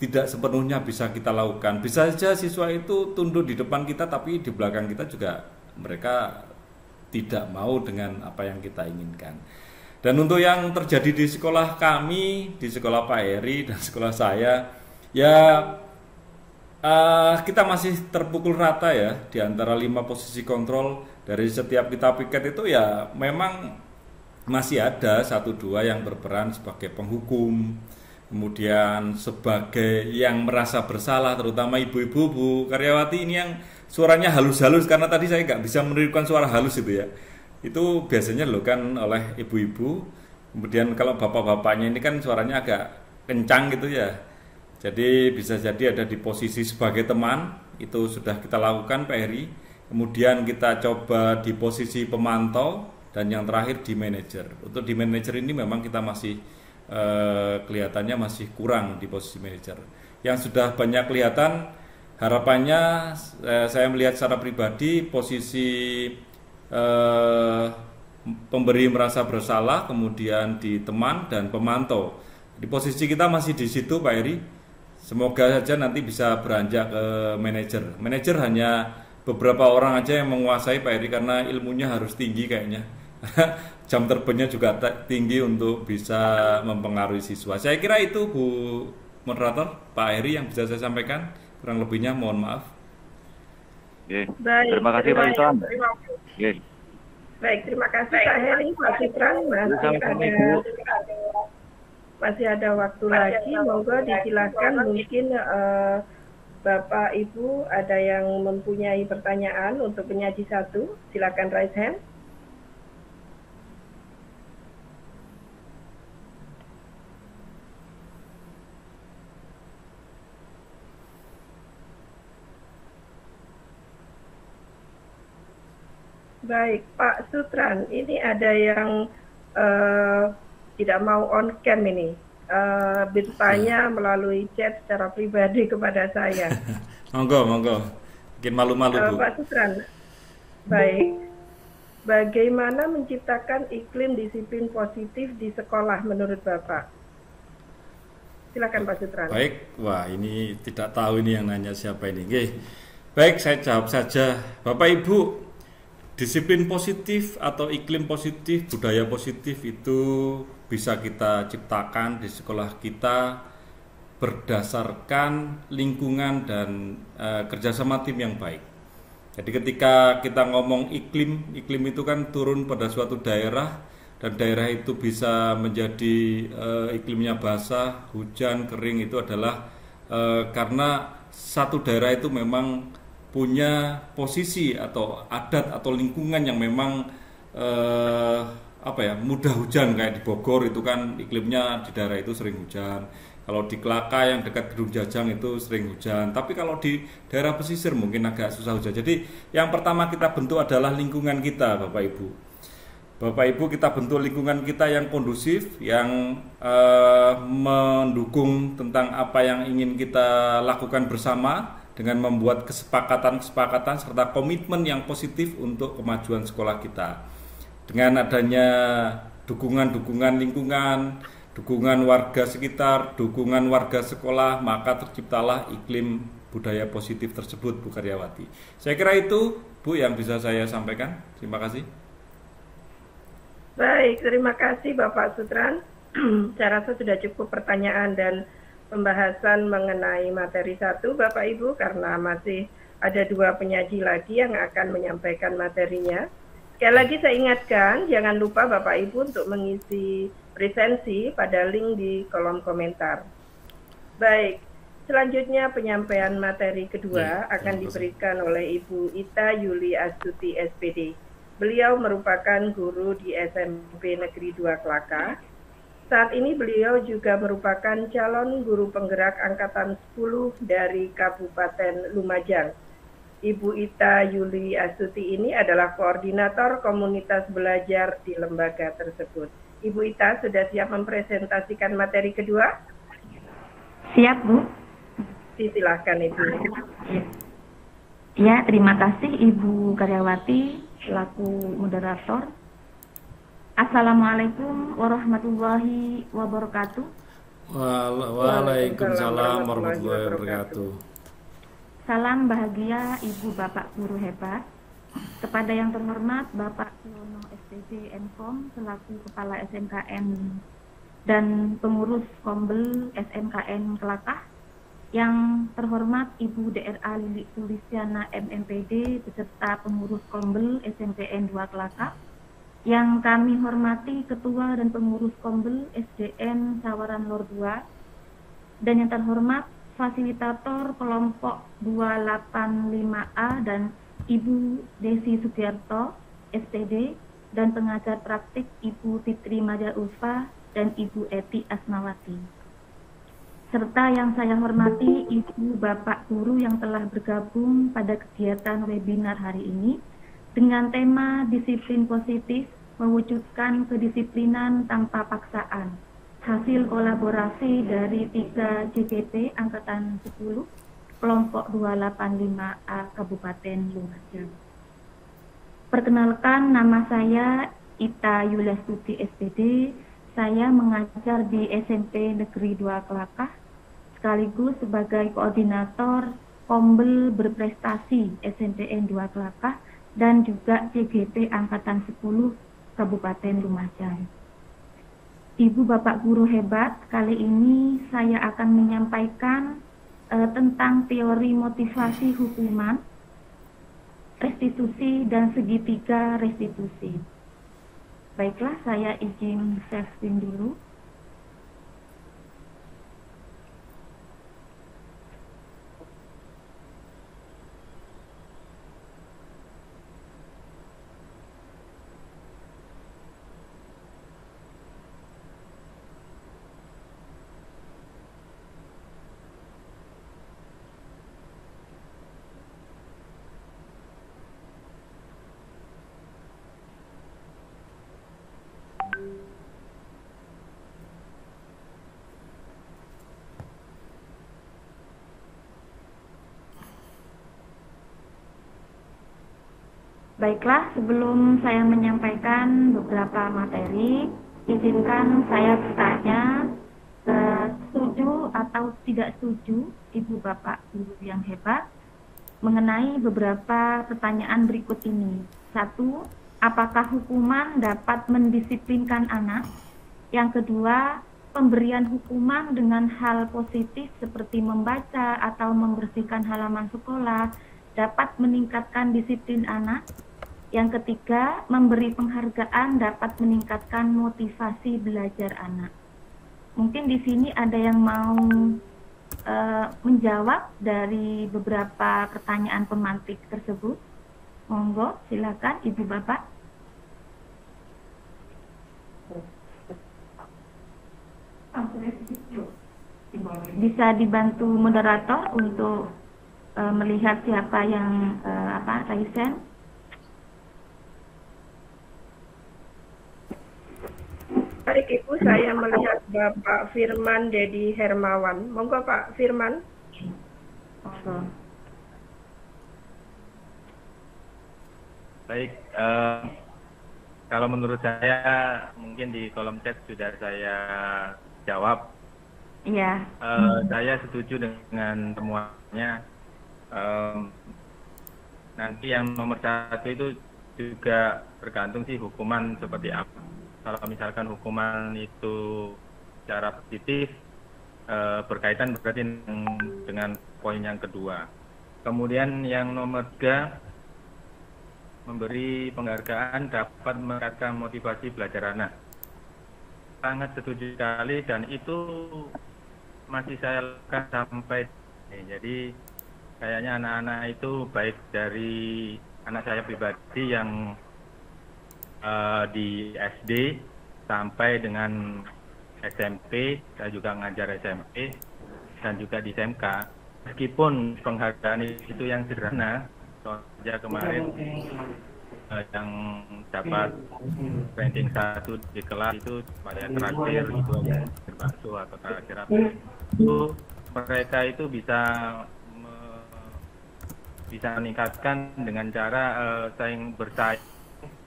tidak sepenuhnya bisa kita lakukan. Bisa saja siswa itu tunduk di depan kita, tapi di belakang kita juga mereka tidak mau dengan apa yang kita inginkan. Dan untuk yang terjadi di sekolah kami, di sekolah Pak Heri dan sekolah saya, Ya, kita masih terpukul rata ya di antara 5 posisi kontrol dari setiap kita piket itu ya memang masih ada 1-2 yang berperan sebagai penghukum, kemudian sebagai yang merasa bersalah, terutama ibu-ibu, Bu Karyawati ini yang suaranya halus-halus karena tadi saya nggak bisa menirukan suara halus itu ya. Itu biasanya loh kan oleh ibu-ibu. Kemudian kalau bapak-bapaknya ini kan suaranya agak kencang gitu ya. Jadi bisa jadi ada di posisi sebagai teman, itu sudah kita lakukan Pak Heri. Kemudian kita coba di posisi pemantau dan yang terakhir di manajer. Untuk di manajer ini memang kita masih kelihatannya masih kurang di posisi manajer. Yang sudah banyak kelihatan, harapannya saya melihat secara pribadi posisi pemberi merasa bersalah, kemudian di teman dan pemantau. Di posisi kita masih di situ Pak Heri. Semoga saja nanti bisa beranjak ke manajer. Manajer hanya beberapa orang aja yang menguasai Pak Heri karena ilmunya harus tinggi kayaknya. Jam terbangnya juga tinggi untuk bisa mempengaruhi siswa. Saya kira itu Bu Moderator, Pak Heri yang bisa saya sampaikan. Kurang lebihnya mohon maaf. Baik, terima kasih Pak Iswan. Baik, terima kasih Pak Heri, Pak Citran. Masih ada waktu lagi, monggo disilakan mungkin Bapak Ibu ada yang mempunyai pertanyaan untuk penyaji 1, silakan raise hand. Baik, Pak Sutran, ini ada yang tidak mau on cam ini, bertanya melalui chat secara pribadi kepada saya. Monggo, mungkin malu-malu Bu. Pak Sutran, baik, bagaimana menciptakan iklim disiplin positif di sekolah menurut Bapak? Silakan Pak Sutran. Baik, wah ini tidak tahu ini yang nanya siapa ini. Oke. Baik, saya jawab saja. Bapak Ibu, disiplin positif atau iklim positif, budaya positif itu bisa kita ciptakan di sekolah kita berdasarkan lingkungan dan kerjasama tim yang baik. Jadi ketika kita ngomong iklim itu kan turun pada suatu daerah dan daerah itu bisa menjadi iklimnya basah, hujan, kering, itu adalah karena satu daerah itu memang punya posisi atau adat atau lingkungan yang memang mudah hujan. Kayak di Bogor itu kan iklimnya di daerah itu sering hujan. Kalau di Kelaka yang dekat Gedung Jajang itu sering hujan. Tapi kalau di daerah pesisir mungkin agak susah hujan. Jadi yang pertama kita bentuk adalah lingkungan kita, Bapak Ibu. Bapak Ibu, kita bentuk lingkungan kita yang kondusif, yang mendukung tentang apa yang ingin kita lakukan bersama, dengan membuat kesepakatan-kesepakatan serta komitmen yang positif untuk kemajuan sekolah kita. Dengan adanya dukungan-dukungan lingkungan, dukungan warga sekitar, dukungan warga sekolah, maka terciptalah iklim budaya positif tersebut, Bu Karyawati. Saya kira itu, Bu, yang bisa saya sampaikan. Terima kasih. Baik, terima kasih Bapak Sutran. Saya rasa sudah cukup pertanyaan dan pembahasan mengenai materi 1 Bapak Ibu, karena masih ada 2 penyaji lagi yang akan menyampaikan materinya. Sekali lagi saya ingatkan, jangan lupa Bapak Ibu untuk mengisi presensi pada link di kolom komentar. Baik, selanjutnya penyampaian materi kedua akan diberikan oleh Ibu Ita Yuli Astuti SPD. Beliau merupakan guru di SMP Negeri 2 Kelaka. Saat ini beliau juga merupakan calon guru penggerak angkatan 10 dari Kabupaten Lumajang. Ibu Ita Yuli Astuti ini adalah koordinator komunitas belajar di lembaga tersebut. Ibu Ita sudah siap mempresentasikan materi kedua? Siap, Bu. Silakan Ibu. Ya, terima kasih Ibu Karyawati selaku moderator. Assalamualaikum warahmatullahi wabarakatuh. Waalaikumsalam warahmatullahi wabarakatuh. Salam bahagia Ibu Bapak Guru hebat. Kepada yang terhormat Bapak Siono SPJ Enkom selaku Kepala SMKN dan pengurus Kombel SMKN Kelakah. Yang terhormat Ibu DRA Lilik Sulistiana MMPD beserta pengurus Kombel SMPN 2 Kelakap. Yang kami hormati Ketua dan pengurus Kombel SDN Sawaran Lor 2. Dan yang terhormat fasilitator kelompok 285A dan Ibu Desi Sugiarto SPD dan pengajar praktik Ibu Fitri Maja Ulfa dan Ibu Eti Asmawati. Serta yang saya hormati Ibu Bapak Guru yang telah bergabung pada kegiatan webinar hari ini dengan tema disiplin positif mewujudkan kedisiplinan tanpa paksaan. Hasil kolaborasi dari 3 JGP Angkatan 10 kelompok 285A Kabupaten Lumajang. Perkenalkan, nama saya Ita Yuliastuti SPD. Saya mengajar di SMP Negeri 2 Kelakah sekaligus sebagai koordinator Kombel Berprestasi SMPN 2 Kelakah dan juga CGP Angkatan 10 Kabupaten Lumajang. Ibu Bapak Guru hebat, kali ini saya akan menyampaikan tentang teori motivasi hukuman, restitusi dan segitiga restitusi. Baiklah, saya izin share screen dulu. Baiklah, sebelum saya menyampaikan beberapa materi, izinkan saya bertanya, setuju atau tidak setuju Ibu Bapak Guru yang hebat mengenai beberapa pertanyaan berikut ini. 1. Apakah hukuman dapat mendisiplinkan anak? Yang kedua, pemberian hukuman dengan hal positif seperti membaca atau membersihkan halaman sekolah dapat meningkatkan disiplin anak. Yang ketiga, memberi penghargaan dapat meningkatkan motivasi belajar anak. Mungkin di sini ada yang mau menjawab dari beberapa pertanyaan pemantik tersebut. Monggo, silakan Ibu Bapak. Bisa dibantu moderator untuk melihat siapa yang raise hand. Baik Ibu, saya melihat Bapak Firman Dedi Hermawan. Monggo Pak Firman. Monggo. Baik, kalau menurut saya mungkin di kolom chat sudah saya jawab. Iya. Saya setuju dengan temuannya. Nanti yang nomor 1 itu juga tergantung sih hukuman seperti apa. Kalau misalkan hukuman itu secara positif, berkaitan berarti dengan poin yang kedua. Kemudian yang nomor 3, memberi penghargaan dapat meningkatkan motivasi belajar anak. Sangat setuju sekali, dan itu masih saya lakukan sampai ini. Jadi kayaknya anak-anak itu baik dari anak saya pribadi yang di SD sampai dengan SMP, saya juga ngajar SMP dan juga di SMK. Meskipun penghargaan itu yang sederhana, saja kemarin yang dapat ranking 1 di kelas itu pada terakhir itu aja berbakso atau terakhir apa itu, mereka itu bisa meningkatkan dengan cara bersaing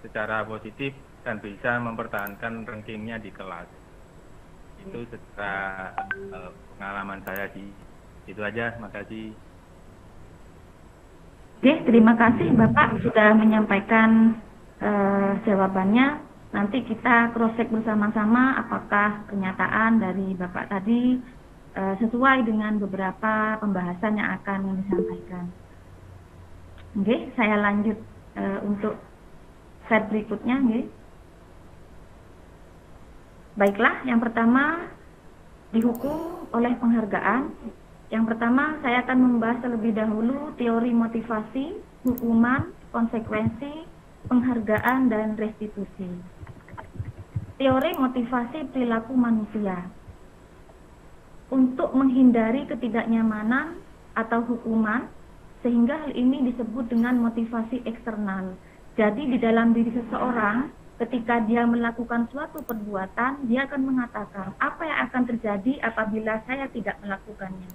secara positif dan bisa mempertahankan rankingnya di kelas. Itu secara pengalaman saya sih. Itu aja, makasih. Oke, terima kasih Bapak sudah menyampaikan jawabannya. Nanti kita cross check bersama-sama apakah pernyataan dari Bapak tadi sesuai dengan beberapa pembahasan yang akan disampaikan. Oke, saya lanjut untuk slide berikutnya. Oke. Baiklah, yang pertama dihukum oleh penghargaan. Yang pertama, saya akan membahas terlebih dahulu teori motivasi, hukuman, konsekuensi, penghargaan, dan restitusi. Teori motivasi perilaku manusia. Untuk menghindari ketidaknyamanan atau hukuman, sehingga hal ini disebut dengan motivasi eksternal. Jadi di dalam diri seseorang, ketika dia melakukan suatu perbuatan, dia akan mengatakan apa yang akan terjadi apabila saya tidak melakukannya.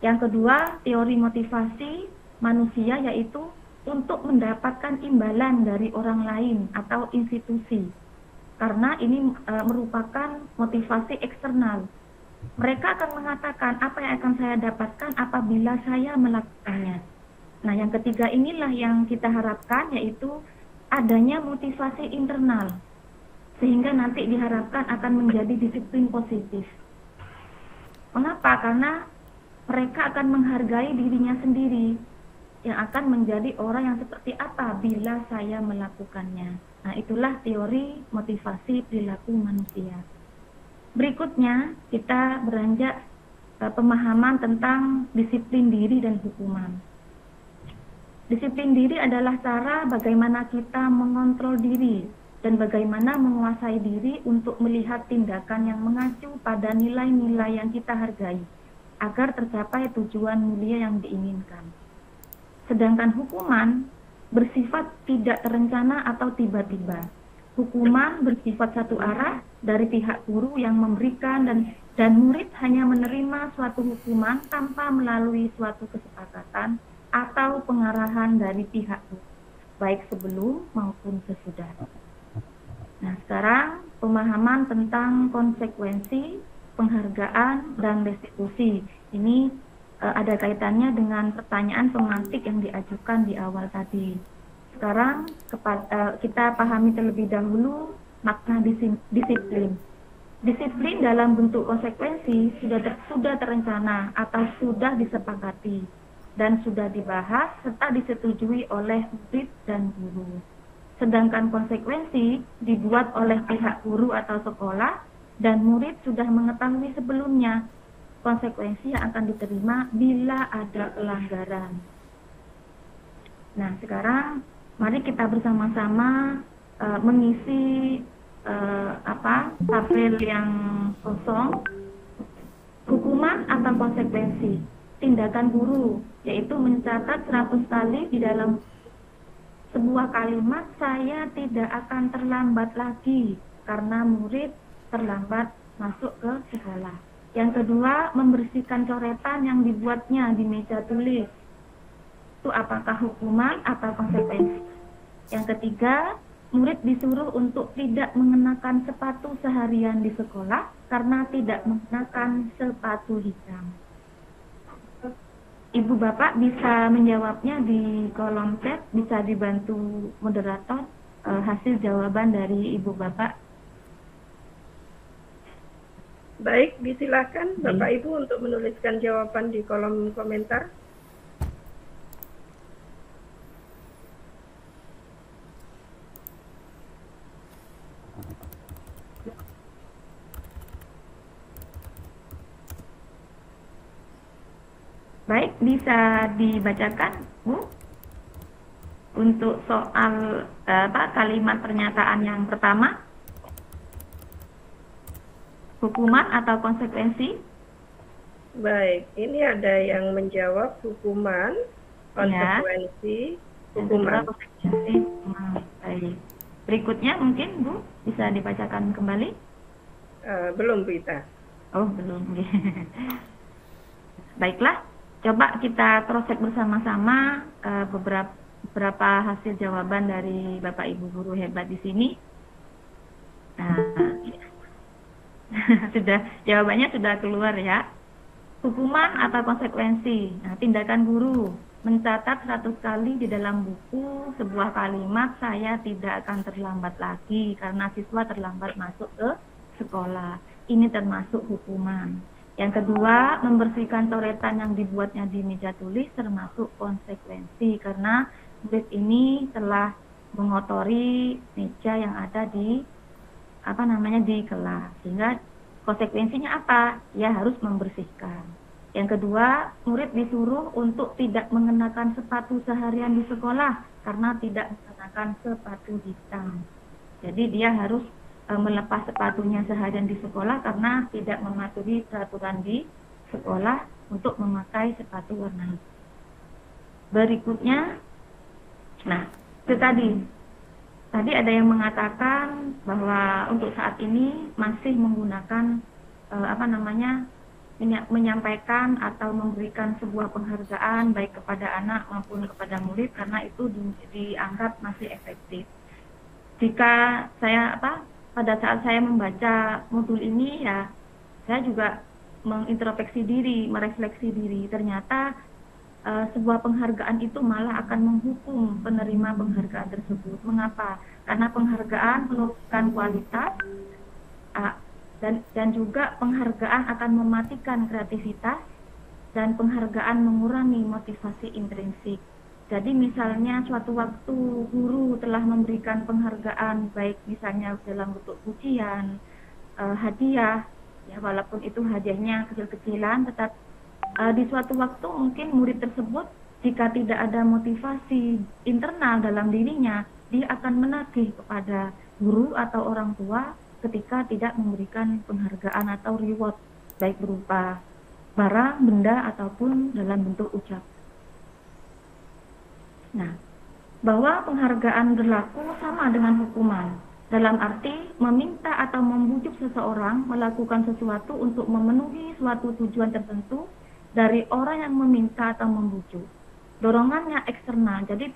Yang kedua, teori motivasi manusia yaitu untuk mendapatkan imbalan dari orang lain atau institusi. Karena ini merupakan motivasi eksternal. Mereka akan mengatakan apa yang akan saya dapatkan apabila saya melakukannya. Nah, yang ketiga inilah yang kita harapkan, yaitu adanya motivasi internal, sehingga nanti diharapkan akan menjadi disiplin positif. Mengapa? Karena mereka akan menghargai dirinya sendiri, yang akan menjadi orang yang seperti apa bila saya melakukannya. Nah, itulah teori motivasi perilaku manusia. Berikutnya, kita beranjak pemahaman tentang disiplin diri dan hukuman. Disiplin diri adalah cara bagaimana kita mengontrol diri dan bagaimana menguasai diri untuk melihat tindakan yang mengacu pada nilai-nilai yang kita hargai agar tercapai tujuan mulia yang diinginkan. Sedangkan hukuman bersifat tidak terencana atau tiba-tiba. Hukuman bersifat satu arah dari pihak guru yang memberikan dan murid hanya menerima suatu hukuman tanpa melalui suatu kesepakatan atau pengarahan dari pihak guru, baik sebelum maupun sesudah. Nah, sekarang pemahaman tentang konsekuensi, penghargaan, dan restitusi. Ini ada kaitannya dengan pertanyaan pemantik yang diajukan di awal tadi. Sekarang kita pahami terlebih dahulu makna disiplin. Disiplin dalam bentuk konsekuensi sudah terencana atau sudah disepakati dan sudah dibahas serta disetujui oleh murid dan guru. Sedangkan konsekuensi dibuat oleh pihak guru atau sekolah dan murid sudah mengetahui sebelumnya konsekuensi yang akan diterima bila ada pelanggaran. Nah, sekarang mari kita bersama-sama mengisi tabel yang kosong. Hukuman atau konsekuensi tindakan guru, yaitu mencatat 100 kali di dalam sebuah kalimat, saya tidak akan terlambat lagi karena murid terlambat masuk ke sekolah. Yang kedua, membersihkan coretan yang dibuatnya di meja tulis. Itu apakah hukuman atau konsekuensi. Yang ketiga, murid disuruh untuk tidak mengenakan sepatu seharian di sekolah karena tidak mengenakan sepatu hitam. Ibu Bapak bisa menjawabnya di kolom chat, bisa dibantu moderator hasil jawaban dari Ibu Bapak. Baik, disilakan Bapak Ibu untuk menuliskan jawaban di kolom komentar. Baik, bisa dibacakan, Bu, untuk soal kalimat pernyataan yang pertama, hukuman atau konsekuensi. Baik, ini ada yang menjawab hukuman, konsekuensi, hukuman. Baik. Berikutnya mungkin Bu bisa dibacakan kembali. Belum, Bu Ita. Oh, belum. Baiklah. Coba kita cross-check bersama-sama beberapa hasil jawaban dari Bapak Ibu guru hebat di sini. Nah, jawabannya sudah keluar ya. Hukuman atau konsekuensi. Nah, tindakan guru mencatat 100 kali di dalam buku sebuah kalimat, saya tidak akan terlambat lagi karena siswa terlambat masuk ke sekolah. Ini termasuk hukuman. Yang kedua, membersihkan coretan yang dibuatnya di meja tulis termasuk konsekuensi karena murid ini telah mengotori meja yang ada di di kelas. Sehingga konsekuensinya apa? Ya harus membersihkan. Yang kedua, murid disuruh untuk tidak mengenakan sepatu seharian di sekolah karena tidak mengenakan sepatu hitam. Jadi dia harus melepas sepatunya seharian di sekolah karena tidak mematuhi peraturan di sekolah untuk memakai sepatu warna hitam. Berikutnya, nah itu tadi ada yang mengatakan bahwa untuk saat ini masih menggunakan menyampaikan atau memberikan sebuah penghargaan baik kepada anak maupun kepada murid karena itu dianggap masih efektif. Jika saya pada saat saya membaca modul ini ya, saya juga mengintrospeksi diri, merefleksi diri. Ternyata sebuah penghargaan itu malah akan menghukum penerima penghargaan tersebut. Mengapa? Karena penghargaan menurunkan kualitas dan juga penghargaan akan mematikan kreativitas dan penghargaan mengurangi motivasi intrinsik. Jadi misalnya suatu waktu guru telah memberikan penghargaan baik misalnya dalam bentuk pujian, hadiah, ya walaupun itu hadiahnya kecil-kecilan, tetap di suatu waktu mungkin murid tersebut jika tidak ada motivasi internal dalam dirinya, dia akan menagih kepada guru atau orang tua ketika tidak memberikan penghargaan atau reward baik berupa barang, benda ataupun dalam bentuk ucapan. Nah, bahwa penghargaan berlaku sama dengan hukuman, dalam arti meminta atau membujuk seseorang melakukan sesuatu untuk memenuhi suatu tujuan tertentu dari orang yang meminta atau membujuk. Dorongannya eksternal, jadi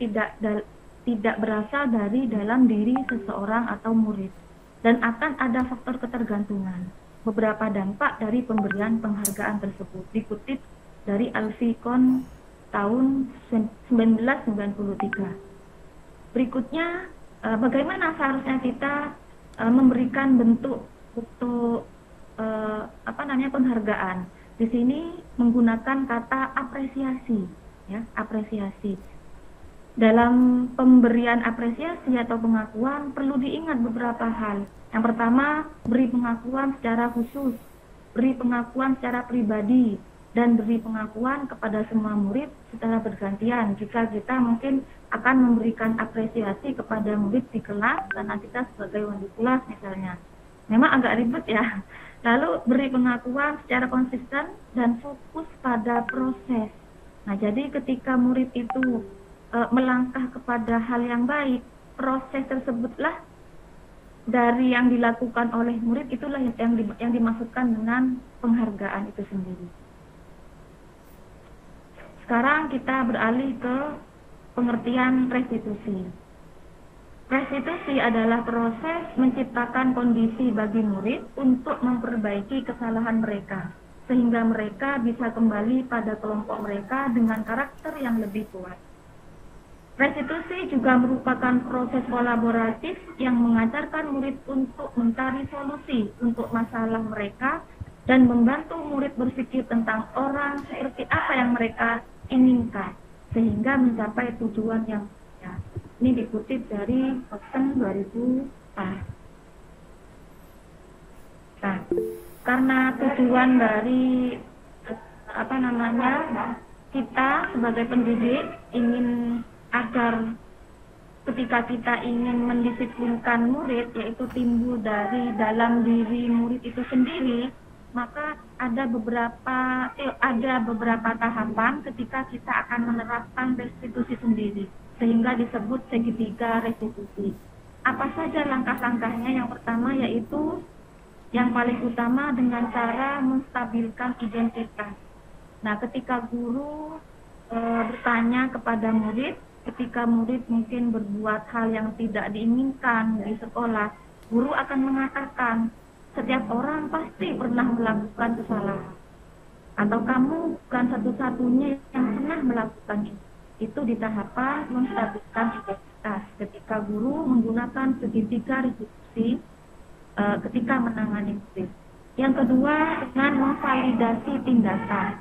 tidak berasal dari dalam diri seseorang atau murid, dan akan ada faktor ketergantungan. Beberapa dampak dari pemberian penghargaan tersebut dikutip dari Alficon tahun 1993. Berikutnya, bagaimana seharusnya kita memberikan bentuk penghargaan. Di sini menggunakan kata apresiasi, ya, apresiasi. Dalam pemberian apresiasi atau pengakuan perlu diingat beberapa hal. Yang pertama, beri pengakuan secara khusus, beri pengakuan secara pribadi, dan beri pengakuan kepada semua murid secara bergantian. Jika kita mungkin akan memberikan apresiasi kepada murid di kelas karena kita sebagai wali kelas misalnya, memang agak ribet ya. Lalu beri pengakuan secara konsisten dan fokus pada proses. Nah, jadi ketika murid itu melangkah kepada hal yang baik, proses tersebutlah dari yang dilakukan oleh murid itulah yang dimaksudkan dengan penghargaan itu sendiri. Sekarang kita beralih ke pengertian restitusi. Restitusi adalah proses menciptakan kondisi bagi murid untuk memperbaiki kesalahan mereka, sehingga mereka bisa kembali pada kelompok mereka dengan karakter yang lebih kuat. Restitusi juga merupakan proses kolaboratif yang mengajarkan murid untuk mencari solusi untuk masalah mereka dan membantu murid berpikir tentang orang seperti apa yang mereka inginkan sehingga mencapai tujuan yang ya. Ini dikutip dari Hoxton 2004. Nah, karena tujuan dari kita sebagai pendidik ingin agar ketika kita ingin mendisiplinkan murid, yaitu timbul dari dalam diri murid itu sendiri, maka ada beberapa tahapan ketika kita akan menerapkan restitusi sendiri, sehingga disebut segitiga restitusi. Apa saja langkah-langkahnya? Yang pertama yaitu yang paling utama dengan cara menstabilkan identitas. Nah, ketika guru bertanya kepada murid, ketika murid mungkin berbuat hal yang tidak diinginkan di sekolah, guru akan mengatakan, setiap orang pasti pernah melakukan kesalahan. Atau kamu bukan satu-satunya yang pernah melakukan itu. Itu di tahapan menstabilkan identitas. Ketika guru menggunakan segitiga restitusi ketika menangani murid. Yang kedua, dengan memvalidasi tindakan.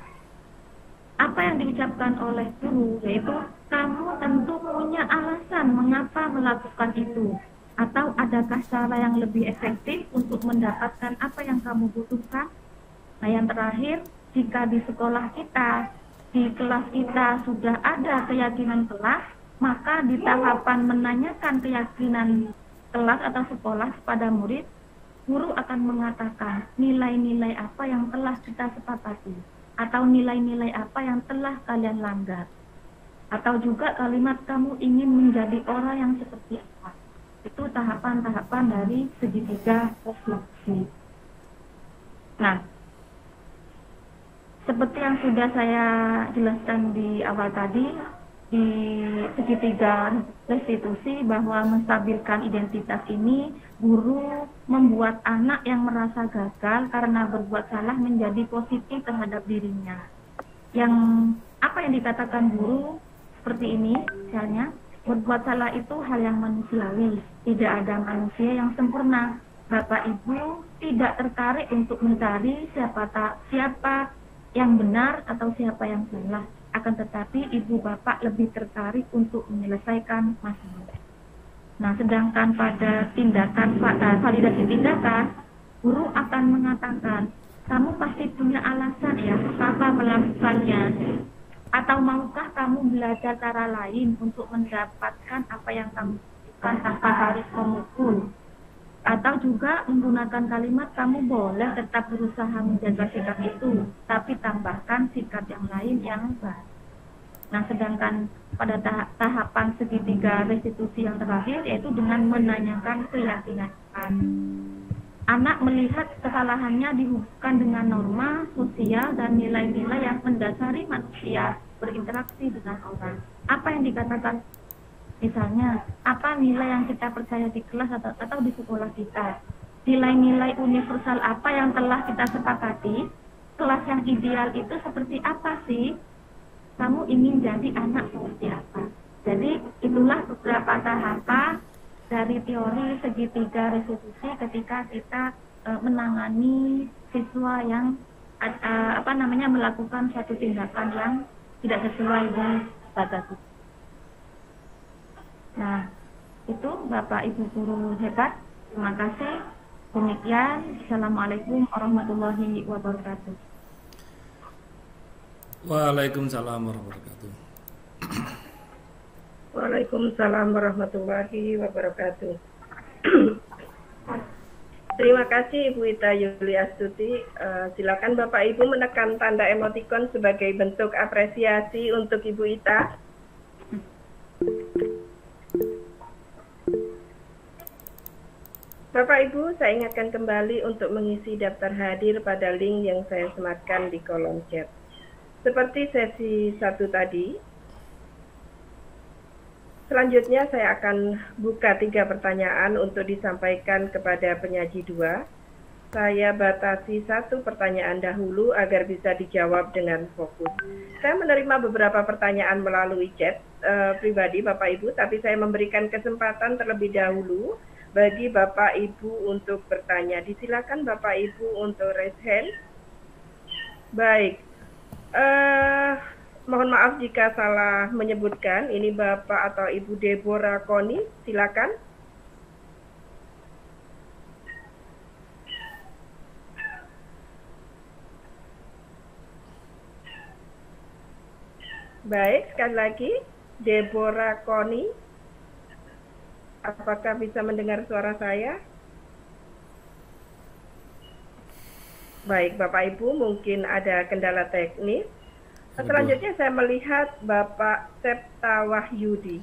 Apa yang diucapkan oleh guru, yaitu kamu tentu punya alasan mengapa melakukan itu. Atau adakah cara yang lebih efektif untuk mendapatkan apa yang kamu butuhkan? Nah, yang terakhir, jika di sekolah kita, di kelas kita sudah ada keyakinan kelas, maka di tahapan menanyakan keyakinan kelas atau sekolah kepada murid, guru akan mengatakan nilai-nilai apa yang telah kita sepakati, atau nilai-nilai apa yang telah kalian langgar, atau juga kalimat kamu ingin menjadi orang yang seperti apa. Itu tahapan-tahapan dari segitiga refleksi. Nah, seperti yang sudah saya jelaskan di awal tadi, di segitiga restitusi, bahwa menstabilkan identitas ini, guru membuat anak yang merasa gagal karena berbuat salah menjadi positif terhadap dirinya. Yang apa yang dikatakan guru seperti ini, misalnya, berbuat salah itu hal yang manusiawi, tidak ada manusia yang sempurna. Bapak Ibu tidak tertarik untuk mencari siapa yang benar atau siapa yang salah. Akan tetapi Ibu Bapak lebih tertarik untuk menyelesaikan masalah. Nah, sedangkan pada tindakan, validasi tindakan, guru akan mengatakan, kamu pasti punya alasan ya, kenapa melakukannya. Atau maukah kamu belajar cara lain untuk mendapatkan apa yang kamu butuhkan tanpa harus memukul? Atau juga menggunakan kalimat, kamu boleh tetap berusaha menjaga sikap itu, tapi tambahkan sikap yang lain yang baik. Nah, sedangkan pada tahapan segitiga restitusi yang terakhir, yaitu dengan menanyakan keyakinan. Anak melihat kesalahannya dihubungkan dengan norma sosial dan nilai-nilai yang mendasari manusia berinteraksi dengan orang. Apa yang dikatakan? Misalnya, apa nilai yang kita percaya di kelas atau di sekolah kita? Nilai-nilai universal apa yang telah kita sepakati? Kelas yang ideal itu seperti apa sih? Kamu ingin jadi anak seperti apa? Jadi, itulah beberapa tahapan dari teori segitiga restitusi ketika kita menangani siswa yang melakukan suatu tindakan yang tidak sesuai dengan batas. Nah, itu Bapak Ibu guru hebat. Terima kasih. Demikian. Assalamualaikum warahmatullahi wabarakatuh. Waalaikumsalam warahmatullahi wabarakatuh. Waalaikumsalam warahmatullahi wabarakatuh. Terima kasih Ibu Ita Yuliastuti. Silakan Bapak Ibu menekan tanda emotikon sebagai bentuk apresiasi untuk Ibu Ita. Bapak Ibu, saya ingatkan kembali untuk mengisi daftar hadir pada link yang saya sematkan di kolom chat. Seperti sesi 1 tadi, selanjutnya saya akan buka 3 pertanyaan untuk disampaikan kepada penyaji 2. Saya batasi 1 pertanyaan dahulu agar bisa dijawab dengan fokus. Saya menerima beberapa pertanyaan melalui chat pribadi Bapak Ibu, tapi saya memberikan kesempatan terlebih dahulu bagi Bapak Ibu untuk bertanya. Disilakan Bapak Ibu untuk raise hand. Baik. Mohon maaf jika salah menyebutkan. Ini Bapak atau Ibu Deborah Koni, silakan. Baik, sekali lagi, Deborah Koni. Apakah bisa mendengar suara saya? Baik, Bapak Ibu, mungkin ada kendala teknis. Selanjutnya saya melihat Bapak Septa Wahyudi.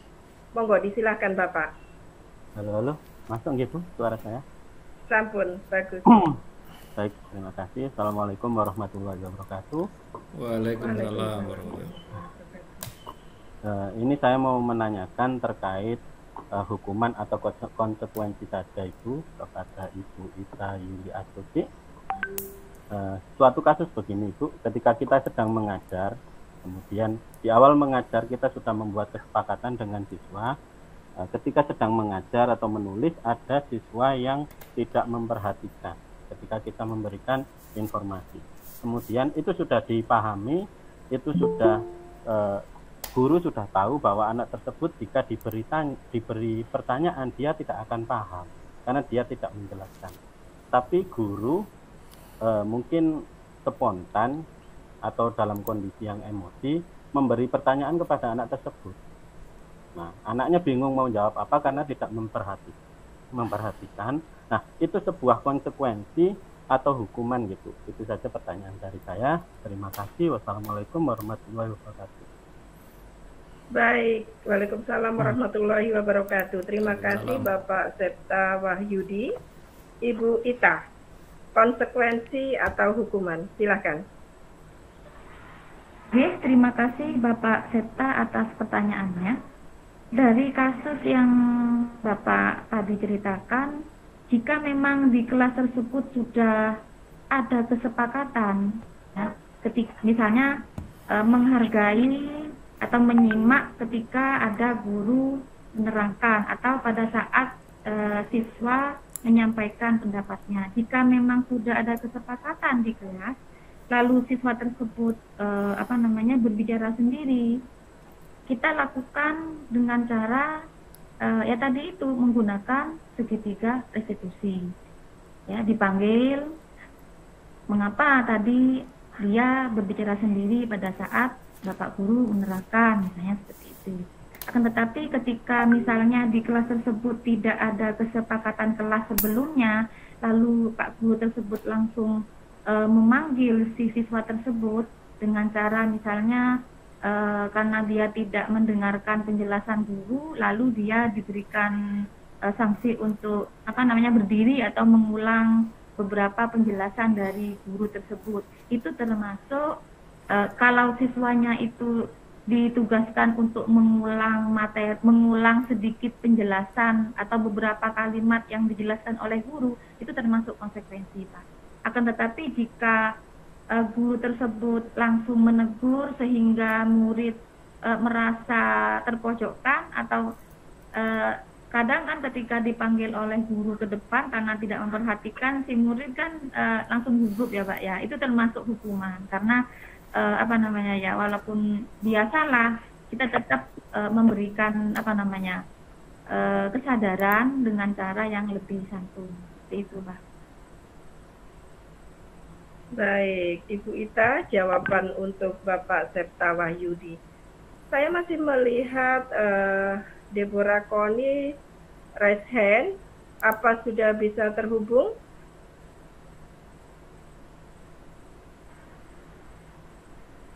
Monggo, disilahkan Bapak. Halo, masuk gitu suara saya? Sampun, bagus. Baik, terima kasih. Assalamualaikum warahmatullahi wabarakatuh. Waalaikumsalam warahmatullahi wabarakatuh. Ini saya mau menanyakan terkait hukuman atau konsekuensi saja Ibu kepada Ibu Ita Yuliastuti. Suatu kasus begini Ibu, ketika kita sedang mengajar, kemudian di awal mengajar kita sudah membuat kesepakatan dengan siswa, ketika sedang mengajar atau menulis ada siswa yang tidak memperhatikan. ketika kita memberikan informasi. Kemudian itu sudah dipahami, itu sudah guru sudah tahu bahwa anak tersebut jika diberi pertanyaan dia tidak akan paham karena dia tidak menjelaskan. Tapi guru mungkin spontan atau dalam kondisi yang emosi memberi pertanyaan kepada anak tersebut. Nah, anaknya bingung mau jawab apa karena tidak memperhatikan. Nah, itu sebuah konsekuensi atau hukuman gitu. Itu saja pertanyaan dari saya. Terima kasih. Wassalamualaikum warahmatullahi wabarakatuh. Baik, Waalaikumsalam warahmatullahi wabarakatuh. Terima kasih Bapak Septa Wahyudi. Ibu Ita, konsekuensi atau hukuman, silakan. Oke, terima kasih Bapak Septa atas pertanyaannya. Dari kasus yang Bapak tadi ceritakan, jika memang di kelas tersebut sudah ada kesepakatan, ya, misalnya menghargai atau menyimak ketika ada guru menerangkan atau pada saat siswa menyampaikan pendapatnya. Jika memang sudah ada kesepakatan di kelas, lalu siswa tersebut berbicara sendiri, kita lakukan dengan cara ya tadi itu menggunakan segitiga restitusi. Ya, dipanggil, mengapa tadi dia berbicara sendiri pada saat Bapak Guru menerangkan, misalnya seperti itu. Akan tetapi ketika misalnya di kelas tersebut tidak ada kesepakatan kelas sebelumnya, lalu Pak Guru tersebut langsung memanggil si siswa tersebut dengan cara misalnya karena dia tidak mendengarkan penjelasan guru, lalu dia diberikan sanksi untuk berdiri atau mengulang beberapa penjelasan dari guru tersebut. Itu termasuk kalau siswanya itu ditugaskan untuk mengulang sedikit penjelasan atau beberapa kalimat yang dijelaskan oleh guru, itu termasuk konsekuensi, Pak. Akan tetapi jika guru tersebut langsung menegur sehingga murid merasa terpojokkan atau kadang kan ketika dipanggil oleh guru ke depan karena tidak memperhatikan, si murid kan langsung gugup ya Pak ya, itu termasuk hukuman karena walaupun dia salah, kita tetap memberikan kesadaran dengan cara yang lebih santun. Seperti itu, Pak. Baik, Ibu Ita, jawaban untuk Bapak Septa Wahyudi. Saya masih melihat Deborah Koni raise hand. Apa sudah bisa terhubung?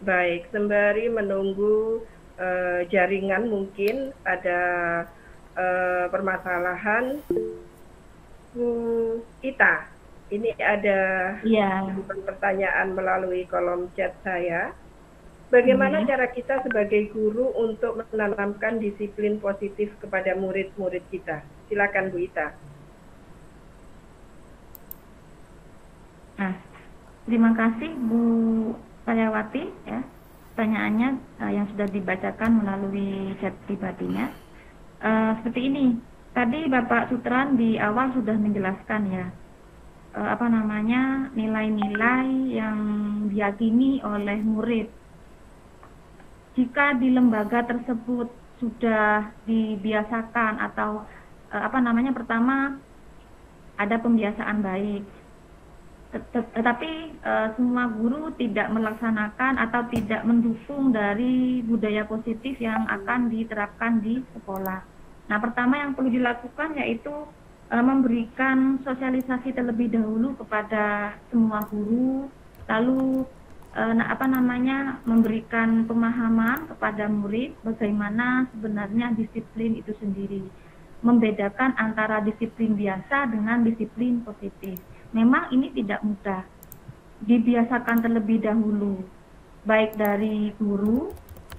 Baik, sembari menunggu jaringan mungkin ada permasalahan. Bu Ita, ini ada pertanyaan melalui kolom chat saya. Bagaimana cara kita sebagai guru untuk menanamkan disiplin positif kepada murid-murid kita? Silakan Bu Ita. Nah, terima kasih Bu Saryawati ya, pertanyaannya yang sudah dibacakan melalui chat pribadinya. Seperti ini, tadi Bapak Sutran di awal sudah menjelaskan ya, nilai-nilai yang diyakini oleh murid. Jika di lembaga tersebut sudah dibiasakan atau pertama ada pembiasaan baik. Tetapi semua guru tidak melaksanakan atau tidak mendukung dari budaya positif yang akan diterapkan di sekolah. Nah, pertama yang perlu dilakukan yaitu memberikan sosialisasi terlebih dahulu kepada semua guru, lalu memberikan pemahaman kepada murid bagaimana sebenarnya disiplin itu sendiri, membedakan antara disiplin biasa dengan disiplin positif. Memang ini tidak mudah, dibiasakan terlebih dahulu, baik dari guru,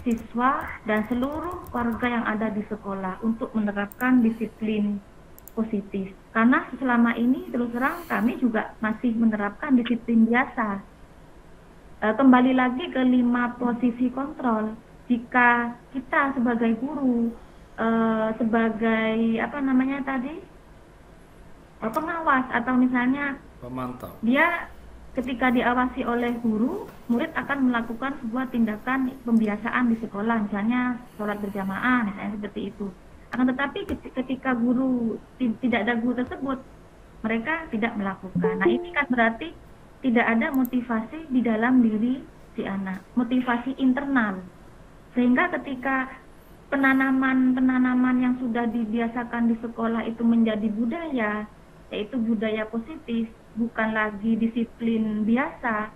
siswa, dan seluruh warga yang ada di sekolah untuk menerapkan disiplin positif. Karena selama ini terus terang kami juga masih menerapkan disiplin biasa. Kembali lagi ke 5 posisi kontrol. Jika kita sebagai guru, sebagai pengawas atau misalnya Pemantau. Dia ketika diawasi oleh guru, murid akan melakukan sebuah tindakan pembiasaan di sekolah, misalnya sholat berjamaah, misalnya seperti itu. Akan tetapi ketika guru tidak ada guru tersebut, mereka tidak melakukan. Nah, ini kan berarti tidak ada motivasi di dalam diri si anak, motivasi internal. Sehingga ketika penanaman yang sudah dibiasakan di sekolah itu menjadi budaya, yaitu budaya positif, bukan lagi disiplin biasa,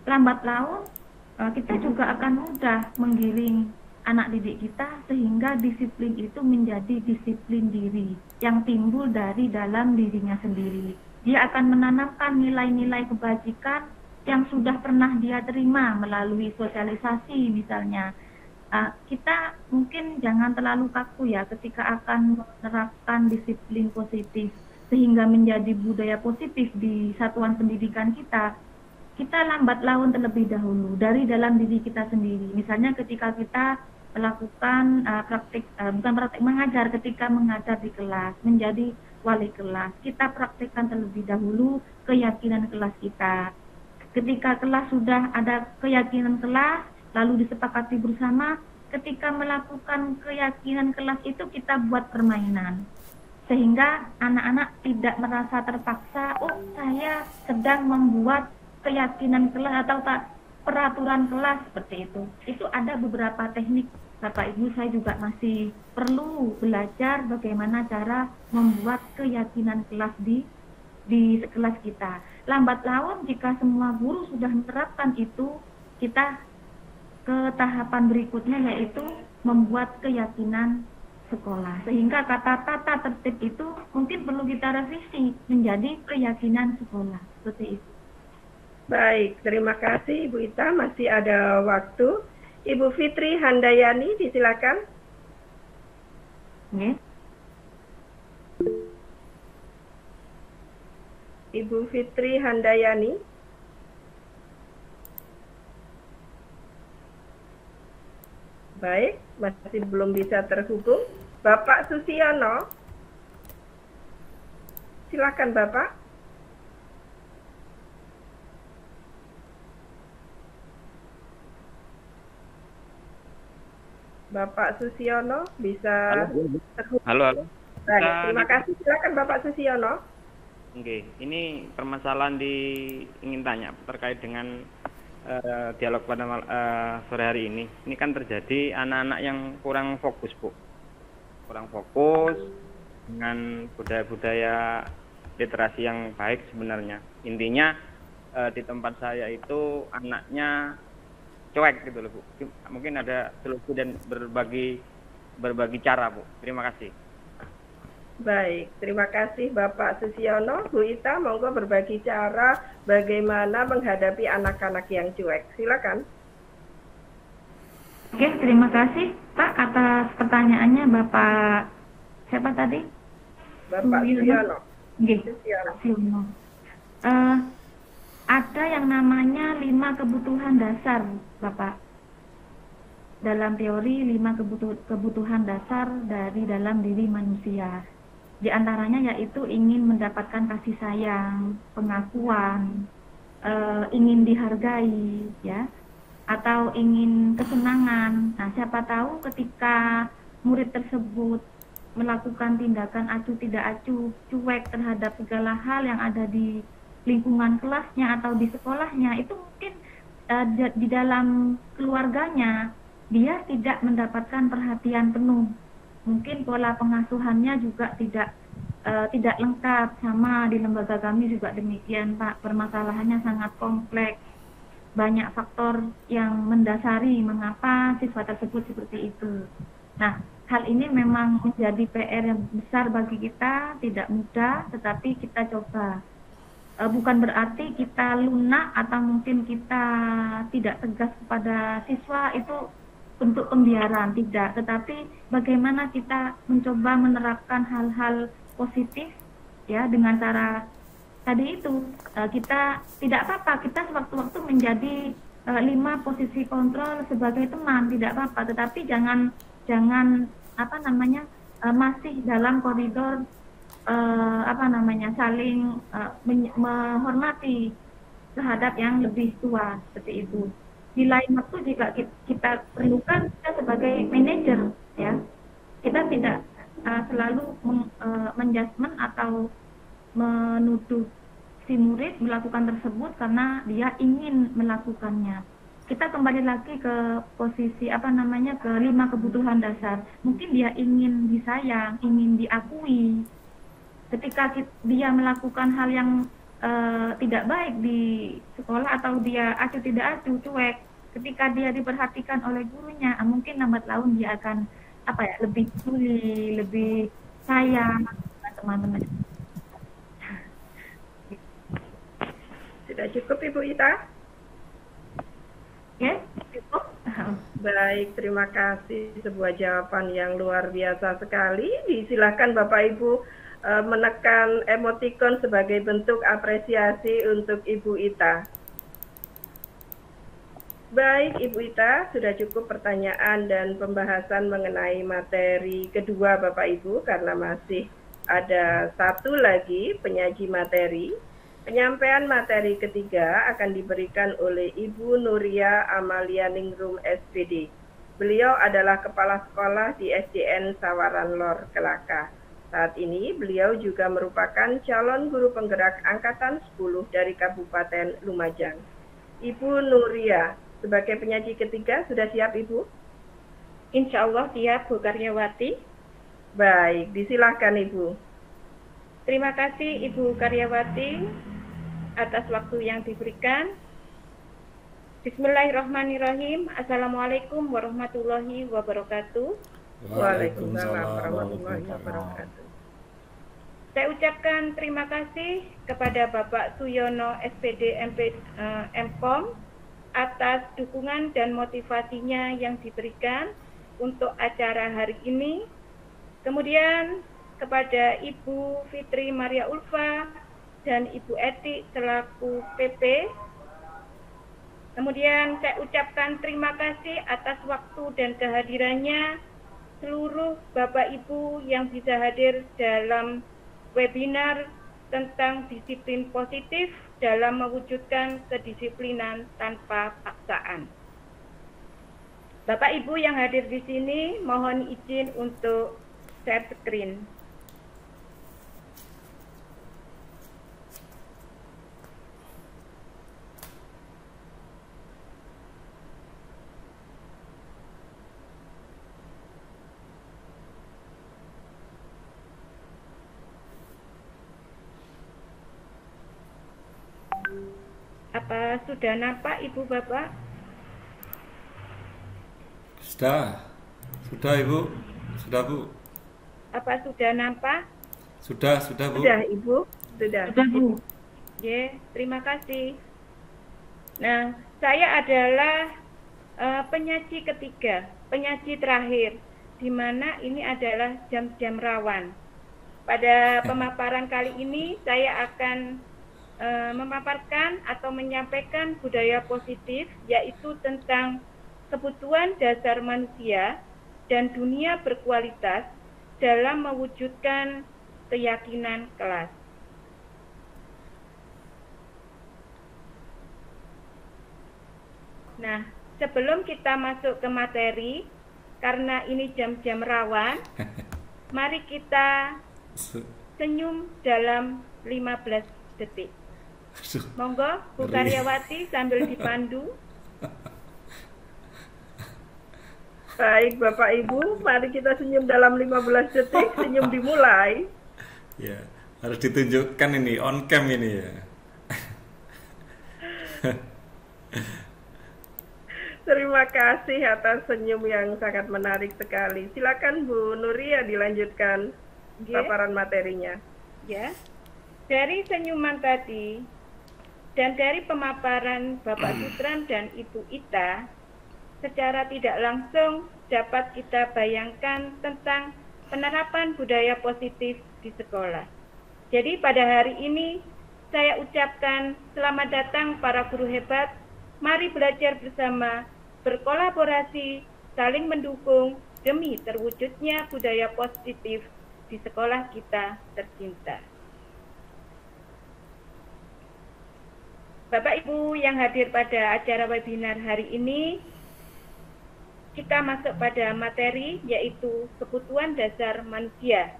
lambat laun kita juga akan mudah menggiring anak didik kita sehingga disiplin itu menjadi disiplin diri yang timbul dari dalam dirinya sendiri. Dia akan menanamkan nilai-nilai kebajikan yang sudah pernah dia terima melalui sosialisasi misalnya. Kita mungkin jangan terlalu kaku ya ketika akan menerapkan disiplin positif sehingga menjadi budaya positif di satuan pendidikan kita. Kita lambat laun terlebih dahulu dari dalam diri kita sendiri. Misalnya ketika kita melakukan bukan praktik mengajar, ketika mengajar di kelas, menjadi wali kelas, kita praktikkan terlebih dahulu keyakinan kelas kita. Ketika kelas sudah ada keyakinan kelas, lalu disepakati bersama, ketika melakukan keyakinan kelas itu kita buat permainan. Sehingga anak-anak tidak merasa terpaksa, oh saya sedang membuat keyakinan kelas atau peraturan kelas seperti itu. Itu ada beberapa teknik, Bapak Ibu, saya juga masih perlu belajar bagaimana cara membuat keyakinan kelas di kelas kita. Lambat laun jika semua guru sudah menerapkan itu, kita ke tahapan berikutnya yaitu membuat keyakinan sekolah. Sehingga kata tata tertib itu mungkin perlu kita revisi menjadi keyakinan sekolah. Seperti itu. Baik, terima kasih Ibu Ita. Masih ada waktu. Ibu Fitri Handayani, disilakan. Ibu Fitri Handayani. Baik, masih belum bisa terhubung. Bapak Susiono, silakan Bapak. Bapak Susiono bisa terhubung. Halo. Baik, terima kasih. Silakan Bapak Susiono. Oke, ini permasalahan ingin tanya terkait dengan dialog pada sore hari ini. Ini kan terjadi anak-anak yang kurang fokus, Bu. Kurang fokus dengan budaya-budaya literasi yang baik sebenarnya. Intinya di tempat saya itu anaknya cuek gitu loh, Bu. Mungkin ada solusi dan berbagi cara, Bu. Terima kasih. Baik, terima kasih Bapak Susiono. Bu Ita, monggo berbagi cara bagaimana menghadapi anak-anak yang cuek. Silakan. Oke, terima kasih Pak atas pertanyaannya. Bapak siapa tadi? Bapak Susiono. Susiono. Ada yang namanya 5 kebutuhan dasar, Bapak. Dalam teori 5 kebutuhan dasar dari dalam diri manusia. Di antaranya yaitu ingin mendapatkan kasih sayang, pengakuan, ingin dihargai, ya, atau ingin kesenangan. Nah, siapa tahu ketika murid tersebut melakukan tindakan acuh tidak acuh, cuek terhadap segala hal yang ada di lingkungan kelasnya atau di sekolahnya, itu mungkin di dalam keluarganya dia tidak mendapatkan perhatian penuh. Mungkin pola pengasuhannya juga tidak lengkap. Sama di lembaga kami juga demikian, Pak. Permasalahannya sangat kompleks. Banyak faktor yang mendasari mengapa siswa tersebut seperti itu. Nah, hal ini memang menjadi PR yang besar bagi kita, tidak mudah, tetapi kita coba. Bukan berarti kita lunak atau mungkin kita tidak tegas kepada siswa, itu bentuk pembiaran, tidak. Tetapi bagaimana kita mencoba menerapkan hal-hal positif, ya, dengan cara tadi itu, kita tidak apa-apa, kita sewaktu-waktu menjadi 5 posisi kontrol sebagai teman, tidak apa-apa. Tetapi jangan masih dalam koridor saling menghormati terhadap yang lebih tua seperti itu. Di lain waktu jika kita perlukan, kita sebagai manajer ya, kita tidak selalu menjudgment atau menuduh si murid melakukan tersebut karena dia ingin melakukannya. Kita kembali lagi ke posisi ke 5 kebutuhan dasar. Mungkin dia ingin disayang, ingin diakui. Ketika dia melakukan hal yang tidak baik di sekolah atau dia acuh tidak acuh, cuek, ketika dia diperhatikan oleh gurunya, mungkin lambat laun dia akan lebih peduli, lebih sayang dengan teman-teman. Sudah cukup Ibu Ita? Ya, cukup. Baik, terima kasih. Sebuah jawaban yang luar biasa sekali. Silakan Bapak Ibu menekan emoticon sebagai bentuk apresiasi untuk Ibu Ita. Baik, Ibu Ita, sudah cukup pertanyaan dan pembahasan mengenai materi kedua Bapak Ibu, karena masih ada satu lagi penyaji materi. Penyampaian materi ketiga akan diberikan oleh Ibu Nuria Amalia Ningrum SPD. Beliau adalah Kepala Sekolah di SDN Sawaran Lor, Kelaka. Saat ini beliau juga merupakan calon guru penggerak Angkatan 10 dari Kabupaten Lumajang. Ibu Nuria, sebagai penyaji ketiga, sudah siap Ibu? Insya Allah siap, Bu Karyawati. Baik, disilahkan Ibu. Terima kasih Ibu Karyawati atas waktu yang diberikan. Bismillahirrahmanirrahim. Assalamualaikum warahmatullahi wabarakatuh. Waalaikumsalam warahmatullahi wabarakatuh. Saya ucapkan terima kasih kepada Bapak Suyono SPD MPom atas dukungan dan motivasinya yang diberikan untuk acara hari ini. Kemudian kepada Ibu Fitri Maria Ulfa dan Ibu Eti selaku PP. Kemudian saya ucapkan terima kasih atas waktu dan kehadirannya seluruh Bapak Ibu yang bisa hadir dalam webinar tentang disiplin positif dalam mewujudkan kedisiplinan tanpa paksaan. Bapak Ibu yang hadir di sini, mohon izin untuk share screen. Apa sudah nampak Ibu Bapak? Sudah Ibu, sudah Bu. Apa sudah nampak? Sudah Bu. Sudah Ibu, sudah Bu. Ya, terima kasih. Nah, saya adalah penyaji ketiga, penyaji terakhir, di mana ini adalah jam-jam rawan. Pada pemaparan kali ini saya akan memaparkan atau menyampaikan budaya positif, yaitu tentang kebutuhan dasar manusia dan dunia berkualitas dalam mewujudkan keyakinan kelas. Nah, sebelum kita masuk ke materi, karena ini jam-jam rawan, mari kita senyum dalam 15 detik. Monggo, Bu Karyawati sambil dipandu. Baik Bapak Ibu, mari kita senyum dalam 15 detik. Senyum dimulai. Ya, harus ditunjukkan ini on cam ini ya. Terima kasih atas senyum yang sangat menarik sekali. Silakan Bu Nuria dilanjutkan paparan materinya. Ya. Dari senyuman tadi dan dari pemaparan Bapak Sutran dan Ibu Ita, secara tidak langsung dapat kita bayangkan tentang penerapan budaya positif di sekolah. Jadi pada hari ini saya ucapkan selamat datang para guru hebat. Mari belajar bersama, berkolaborasi, saling mendukung demi terwujudnya budaya positif di sekolah kita tercinta. Bapak Ibu yang hadir pada acara webinar hari ini, kita masuk pada materi yaitu kebutuhan dasar manusia.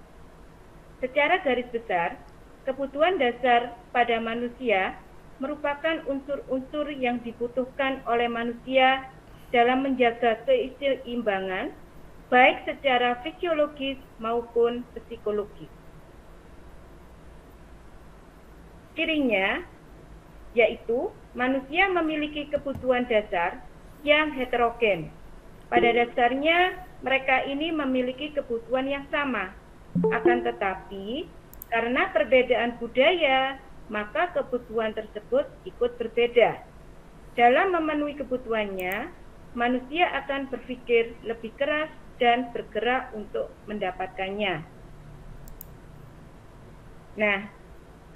Secara garis besar, kebutuhan dasar pada manusia merupakan unsur-unsur yang dibutuhkan oleh manusia dalam menjaga keseimbangan, baik secara fisiologis maupun psikologis. Cirinya, yaitu manusia memiliki kebutuhan dasar yang heterogen. Pada dasarnya, mereka ini memiliki kebutuhan yang sama. Akan tetapi, karena perbedaan budaya, maka kebutuhan tersebut ikut berbeda. Dalam memenuhi kebutuhannya, manusia akan berpikir lebih keras dan bergerak untuk mendapatkannya. Nah,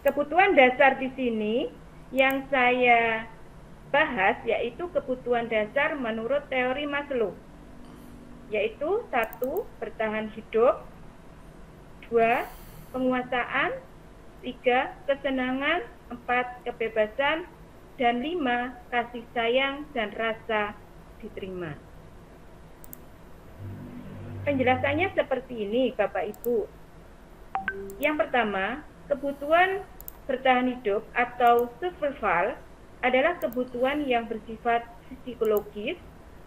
kebutuhan dasar di sini yang saya bahas yaitu kebutuhan dasar menurut teori Maslow, yaitu 1. Bertahan hidup, 2. Penguasaan, 3. Kesenangan, 4. Kebebasan, dan 5. Kasih sayang dan rasa diterima. Penjelasannya seperti ini, Bapak Ibu. Yang pertama, kebutuhan bertahan hidup atau survival adalah kebutuhan yang bersifat psikologis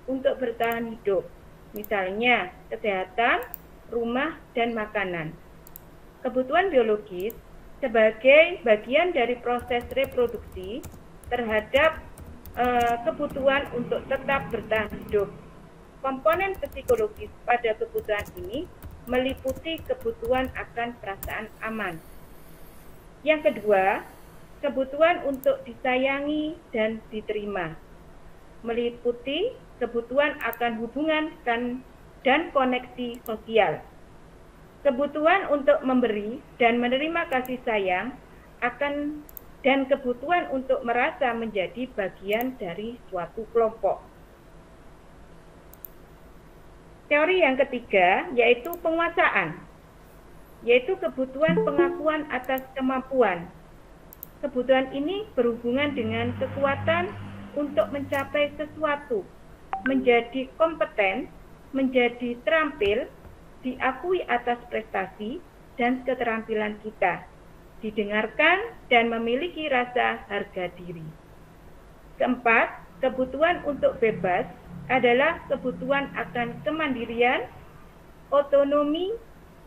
untuk bertahan hidup. Misalnya, kesehatan, rumah, dan makanan. Kebutuhan biologis sebagai bagian dari proses reproduksi terhadap kebutuhan untuk tetap bertahan hidup. Komponen psikologis pada kebutuhan ini meliputi kebutuhan akan perasaan aman. Yang kedua, kebutuhan untuk disayangi dan diterima, meliputi kebutuhan akan hubungan dan koneksi sosial. Kebutuhan untuk memberi dan menerima kasih sayang dan kebutuhan untuk merasa menjadi bagian dari suatu kelompok. Teori yang ketiga yaitu penguasaan, yaitu kebutuhan pengakuan atas kemampuan. Kebutuhan ini berhubungan dengan kekuatan untuk mencapai sesuatu, menjadi kompeten, menjadi terampil, diakui atas prestasi dan keterampilan kita, didengarkan dan memiliki rasa harga diri. Keempat, kebutuhan untuk bebas adalah kebutuhan akan kemandirian, otonomi,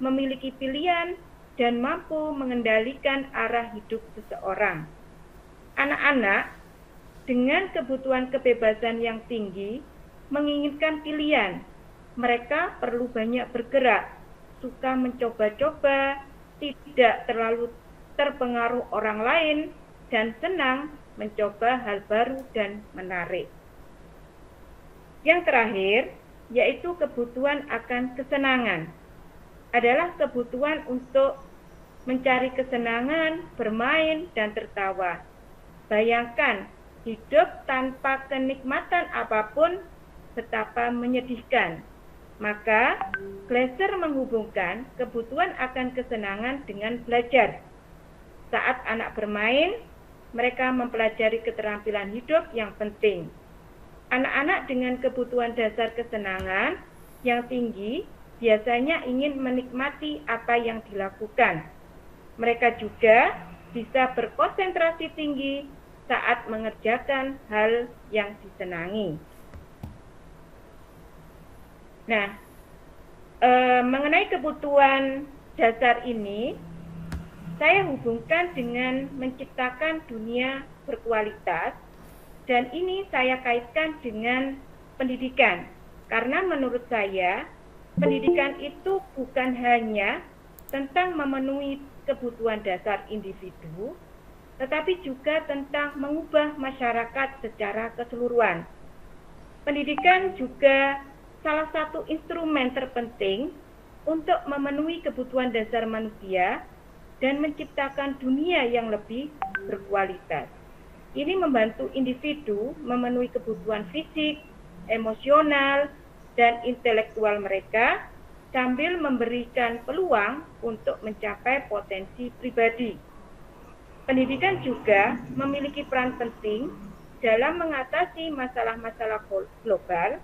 memiliki pilihan, dan mampu mengendalikan arah hidup seseorang. Anak-anak dengan kebutuhan kebebasan yang tinggi menginginkan pilihan. Mereka perlu banyak bergerak, suka mencoba-coba, tidak terlalu terpengaruh orang lain, dan senang mencoba hal baru dan menarik. Yang terakhir, yaitu kebutuhan akan kesenangan. Adalah kebutuhan untuk mencari kesenangan, bermain, dan tertawa. Bayangkan, hidup tanpa kenikmatan apapun betapa menyedihkan. Maka, Glasser menghubungkan kebutuhan akan kesenangan dengan belajar. Saat anak bermain, mereka mempelajari keterampilan hidup yang penting. Anak-anak dengan kebutuhan dasar kesenangan yang tinggi biasanya ingin menikmati apa yang dilakukan. Mereka juga bisa berkonsentrasi tinggi saat mengerjakan hal yang disenangi. Nah, mengenai kebutuhan dasar ini, saya hubungkan dengan menciptakan dunia berkualitas, dan ini saya kaitkan dengan pendidikan. Karena menurut saya, pendidikan itu bukan hanya tentang memenuhi kebutuhan dasar individu, tetapi juga tentang mengubah masyarakat secara keseluruhan. Pendidikan juga salah satu instrumen terpenting untuk memenuhi kebutuhan dasar manusia dan menciptakan dunia yang lebih berkualitas. Ini membantu individu memenuhi kebutuhan fisik, emosional, dan intelektual mereka, sambil memberikan peluang untuk mencapai potensi pribadi. Pendidikan juga memiliki peran penting dalam mengatasi masalah-masalah global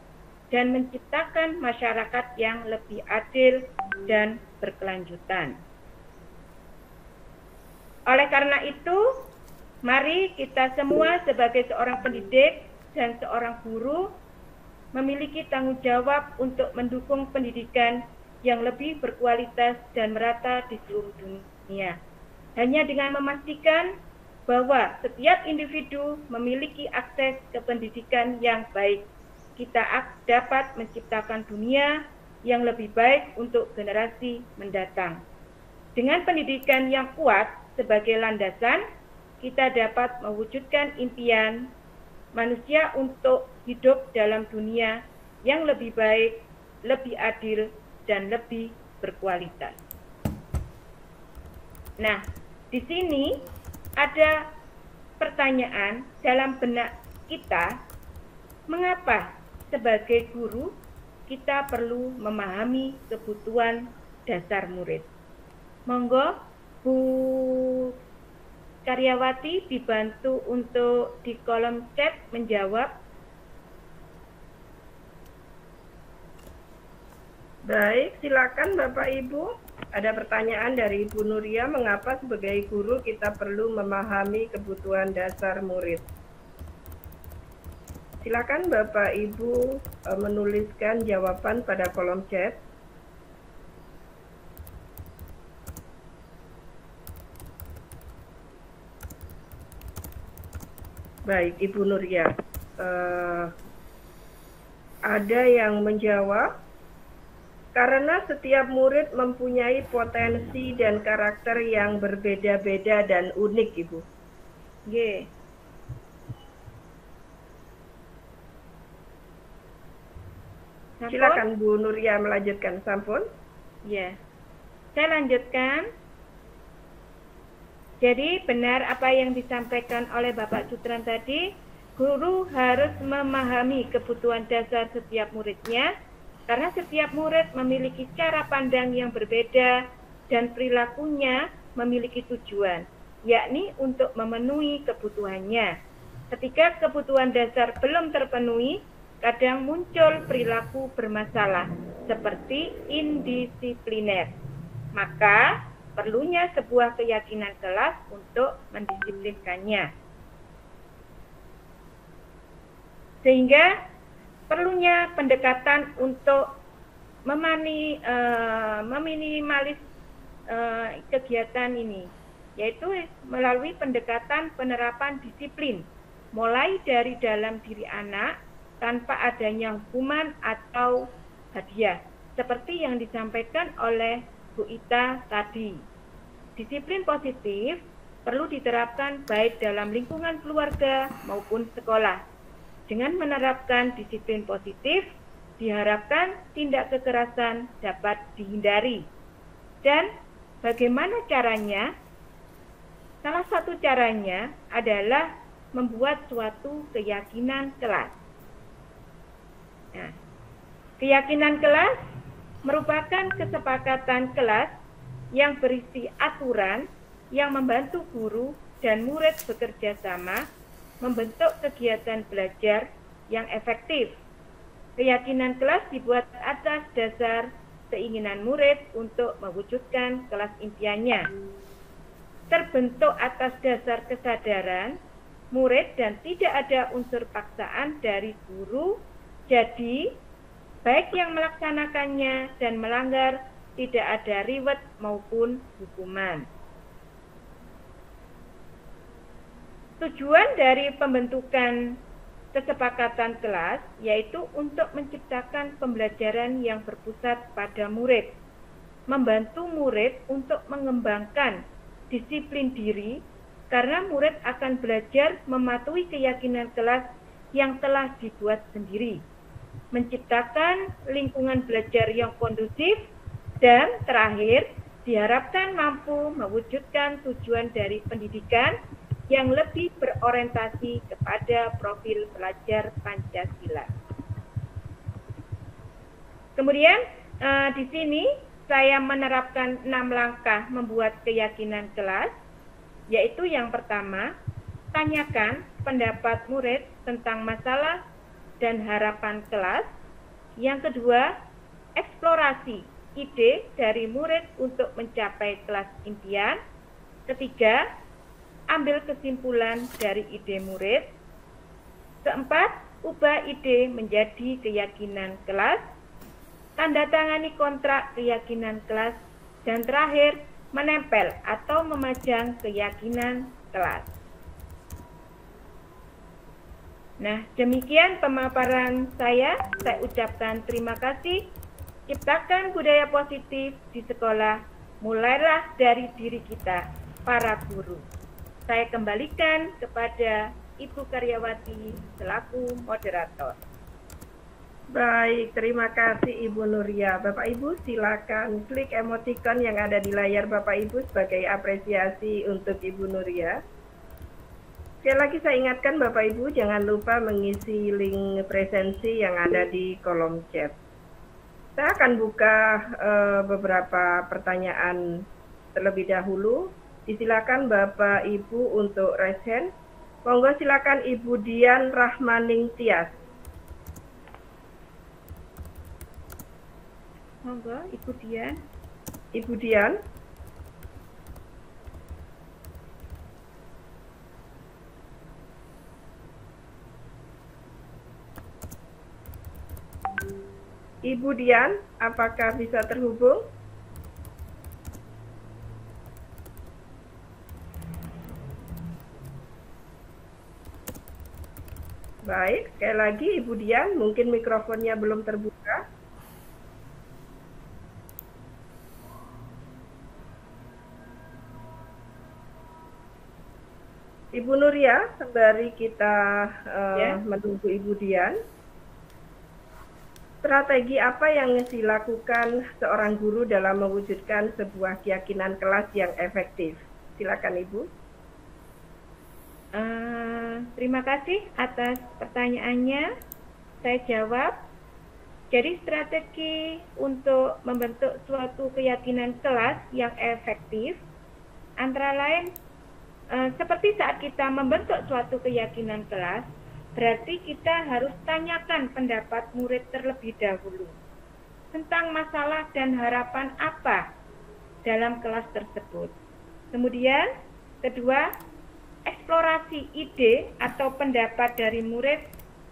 dan menciptakan masyarakat yang lebih adil dan berkelanjutan. Oleh karena itu, mari kita semua sebagai seorang pendidik dan seorang guru memiliki tanggung jawab untuk mendukung pendidikan yang lebih berkualitas dan merata di seluruh dunia. Hanya dengan memastikan bahwa setiap individu memiliki akses ke pendidikan yang baik, kita dapat menciptakan dunia yang lebih baik untuk generasi mendatang. Dengan pendidikan yang kuat sebagai landasan, kita dapat mewujudkan impian manusia untuk hidup dalam dunia yang lebih baik, lebih adil, dan lebih berkualitas. Nah, di sini ada pertanyaan dalam benak kita, mengapa sebagai guru kita perlu memahami kebutuhan dasar murid? Monggo Bu Karyawati dibantu untuk di kolom chat menjawab. Baik, silakan Bapak Ibu. Ada pertanyaan dari Ibu Nuria, mengapa sebagai guru kita perlu memahami kebutuhan dasar murid? Silakan Bapak Ibu menuliskan jawaban pada kolom chat. Baik, Ibu Nuria. Ada yang menjawab, karena setiap murid mempunyai potensi dan karakter yang berbeda-beda dan unik, Ibu. G. Silakan Bu Nuria melanjutkan, sampun. Ya, saya lanjutkan. Jadi benar apa yang disampaikan oleh Bapak Sutran tadi, guru harus memahami kebutuhan dasar setiap muridnya, karena setiap murid memiliki cara pandang yang berbeda dan perilakunya memiliki tujuan, yakni untuk memenuhi kebutuhannya. Ketika kebutuhan dasar belum terpenuhi, kadang muncul perilaku bermasalah seperti indisipliner. Maka perlunya sebuah keyakinan kelas untuk mendisiplinkannya. Sehingga perlunya pendekatan untuk meminimalis kegiatan ini, yaitu melalui pendekatan penerapan disiplin, mulai dari dalam diri anak tanpa adanya hukuman atau hadiah, seperti yang disampaikan oleh Bu Ita tadi. Disiplin positif perlu diterapkan baik dalam lingkungan keluarga maupun sekolah. Dengan menerapkan disiplin positif, diharapkan tindak kekerasan dapat dihindari. Dan bagaimana caranya? Salah satu caranya adalah membuat suatu keyakinan kelas. Nah, keyakinan kelas merupakan kesepakatan kelas yang berisi aturan yang membantu guru dan murid bekerja sama membentuk kegiatan belajar yang efektif. Keyakinan kelas dibuat atas dasar keinginan murid untuk mewujudkan kelas impiannya. Terbentuk atas dasar kesadaran murid dan tidak ada unsur paksaan dari guru, jadi baik yang melaksanakannya dan melanggar tidak ada reward maupun hukuman. Tujuan dari pembentukan kesepakatan kelas yaitu untuk menciptakan pembelajaran yang berpusat pada murid, membantu murid untuk mengembangkan disiplin diri karena murid akan belajar mematuhi keyakinan kelas yang telah dibuat sendiri, menciptakan lingkungan belajar yang kondusif, dan terakhir diharapkan mampu mewujudkan tujuan dari pendidikan yang lebih berorientasi kepada profil pelajar Pancasila. Kemudian Di sini saya menerapkan 6 langkah membuat keyakinan kelas, yaitu yang pertama, tanyakan pendapat murid tentang masalah dan harapan kelas. Yang kedua, eksplorasi ide dari murid untuk mencapai kelas impian. Ketiga, ambil kesimpulan dari ide murid. Keempat, ubah ide menjadi keyakinan kelas. Tanda tangani kontrak keyakinan kelas. Dan terakhir, menempel atau memajang keyakinan kelas. Nah, demikian pemaparan saya. Saya ucapkan terima kasih. Ciptakan budaya positif di sekolah, mulailah dari diri kita, para guru. Saya kembalikan kepada Ibu Karyawati selaku moderator. Baik, terima kasih Ibu Nuria. Bapak Ibu silakan klik emoticon yang ada di layar Bapak Ibu sebagai apresiasi untuk Ibu Nuria. Sekali lagi saya ingatkan Bapak Ibu jangan lupa mengisi link presensi yang ada di kolom chat. Saya akan buka beberapa pertanyaan terlebih dahulu. Disilakan Bapak Ibu untuk raise hand. Monggo silakan Ibu Dian Rahmaning Tias. Monggo Ibu Dian. Ibu Dian. Ibu Dian, apakah bisa terhubung? Baik, sekali lagi Ibu Dian, mungkin mikrofonnya belum terbuka. Ibu Nuria, sembari kita menunggu Ibu Dian, strategi apa yang dilakukan seorang guru dalam mewujudkan sebuah keyakinan kelas yang efektif? Silakan Ibu. Terima kasih atas pertanyaannya. Saya jawab. Jadi strategi untuk membentuk suatu keyakinan kelas yang efektif antara lain seperti saat kita membentuk suatu keyakinan kelas, berarti kita harus tanyakan pendapat murid terlebih dahulu tentang masalah dan harapan apa dalam kelas tersebut. Kemudian, kedua, eksplorasi ide atau pendapat dari murid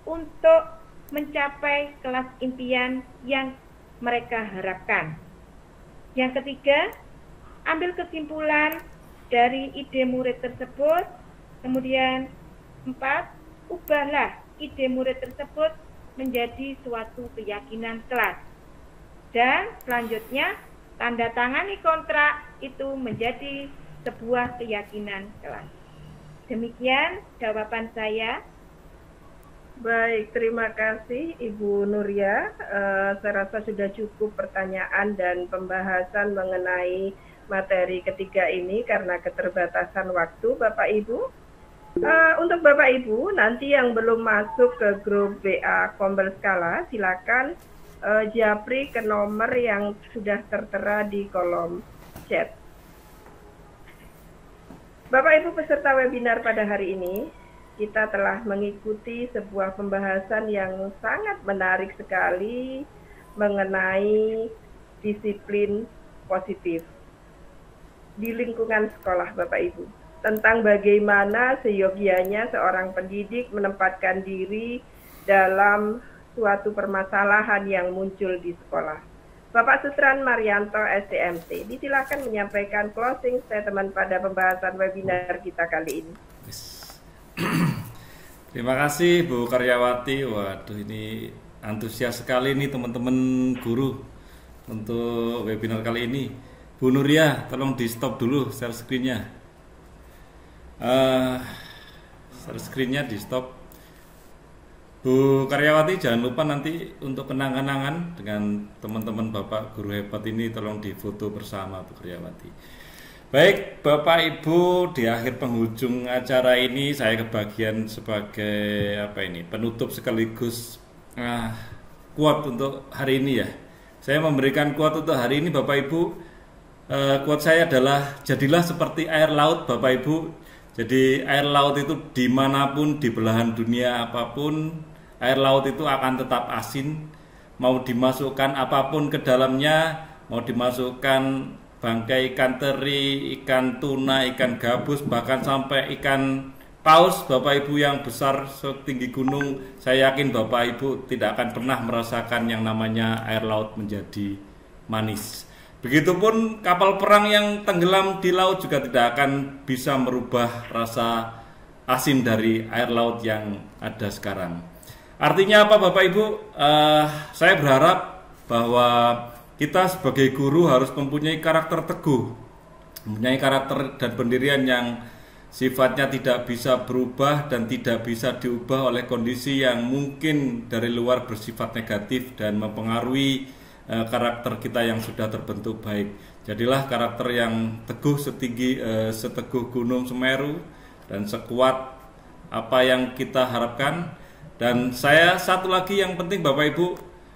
untuk mencapai kelas impian yang mereka harapkan. Yang ketiga, ambil kesimpulan dari ide murid tersebut. Kemudian, 4, ubahlah ide murid tersebut menjadi suatu keyakinan kelas. Dan selanjutnya, tanda tangani kontrak itu menjadi sebuah keyakinan kelas. Demikian jawaban saya. Baik, terima kasih Ibu Nuria. Saya rasa sudah cukup pertanyaan dan pembahasan mengenai materi ketiga ini karena keterbatasan waktu, Bapak Ibu. Untuk Bapak Ibu, nanti yang belum masuk ke grup WA Kombel Skala, silakan japri ke nomor yang sudah tertera di kolom chat. Bapak Ibu peserta webinar pada hari ini, kita telah mengikuti sebuah pembahasan yang sangat menarik sekali mengenai disiplin positif di lingkungan sekolah, Bapak Ibu. Tentang bagaimana seyogianya seorang pendidik menempatkan diri dalam suatu permasalahan yang muncul di sekolah. Bapak Sutran Marianto, STMT, disilakan menyampaikan closing statement pada pembahasan webinar kita kali ini. Terima kasih Bu Karyawati. Waduh, ini antusias sekali nih teman-teman guru untuk webinar kali ini. Bu Nuria, tolong di stop dulu share screen-nya. Share screen-nya di stop. Bu Karyawati, jangan lupa nanti untuk kenang-kenangan dengan teman-teman Bapak guru hebat ini tolong difoto bersama Bu Karyawati. Baik, Bapak Ibu, di akhir penghujung acara ini saya kebagian sebagai penutup sekaligus quote untuk hari ini ya. Saya memberikan quote untuk hari ini Bapak Ibu. Quote saya adalah, jadilah seperti air laut Bapak Ibu. Jadi air laut itu dimanapun, di belahan dunia apapun, air laut itu akan tetap asin. Mau dimasukkan apapun ke dalamnya, mau dimasukkan bangkai ikan teri, ikan tuna, ikan gabus, bahkan sampai ikan paus Bapak Ibu yang besar setinggi gunung, saya yakin Bapak Ibu tidak akan pernah merasakan yang namanya air laut menjadi manis. Begitupun kapal perang yang tenggelam di laut juga tidak akan bisa merubah rasa asin dari air laut yang ada sekarang. Artinya apa Bapak Ibu? Saya berharap bahwa kita sebagai guru harus mempunyai karakter teguh, mempunyai karakter dan pendirian yang sifatnya tidak bisa berubah dan tidak bisa diubah oleh kondisi yang mungkin dari luar bersifat negatif dan mempengaruhi karakter kita yang sudah terbentuk baik. Jadilah karakter yang teguh seteguh gunung Semeru dan sekuat apa yang kita harapkan. Dan saya satu lagi yang penting Bapak Ibu,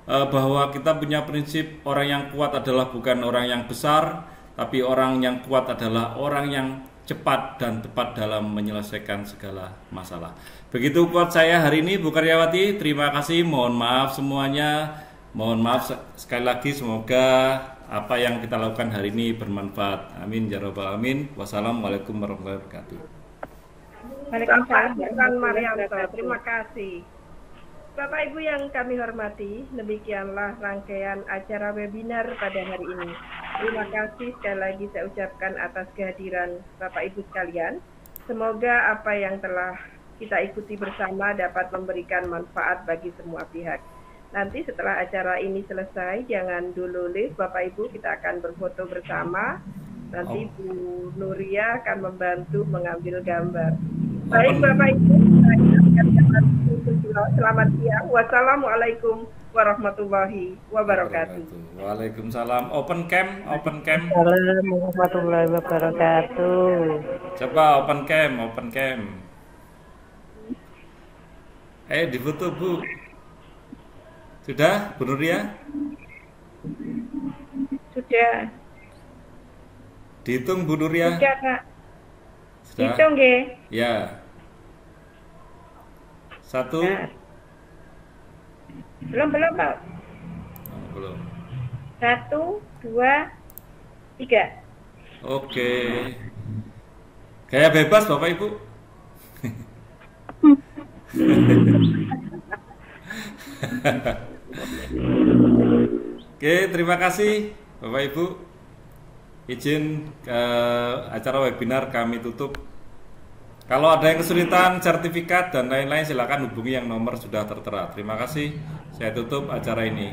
bahwa kita punya prinsip orang yang kuat adalah bukan orang yang besar, tapi orang yang kuat adalah orang yang cepat dan tepat dalam menyelesaikan segala masalah. Begitu quote saya hari ini Bu Karyawati. Terima kasih, mohon maaf semuanya. Mohon maaf sekali lagi, semoga apa yang kita lakukan hari ini bermanfaat. Amin ya rabbal alamin. Wassalamualaikum warahmatullahi wabarakatuh. Waalaikumsalam Marianto. Terima kasih. Bapak Ibu yang kami hormati, demikianlah rangkaian acara webinar pada hari ini. Terima kasih sekali lagi saya ucapkan atas kehadiran Bapak Ibu sekalian. Semoga apa yang telah kita ikuti bersama dapat memberikan manfaat bagi semua pihak. Nanti setelah acara ini selesai, jangan dulu live Bapak Ibu, kita akan berfoto bersama. Nanti Bu Nuria akan membantu mengambil gambar. Baik Bapak Ibu, selamat siang. Wassalamualaikum warahmatullahi wabarakatuh. Waalaikumsalam. Open cam. Assalamualaikum warahmatullahi wabarakatuh. Coba open cam. Difoto Bu. Sudah, Bu Nuria? Sudah. Dihitung Bu Nuria? Sudah Kak. Sudah. Hitung nggih. Ya. 1. Belum Pak. Belum. 1, 2, 3. Oke. Gaya bebas Bapak Ibu. Oke, terima kasih Bapak Ibu. Izin acara webinar kami tutup. Kalau ada yang kesulitan sertifikat dan lain-lain silakan hubungi yang nomor sudah tertera. Terima kasih. Saya tutup acara ini.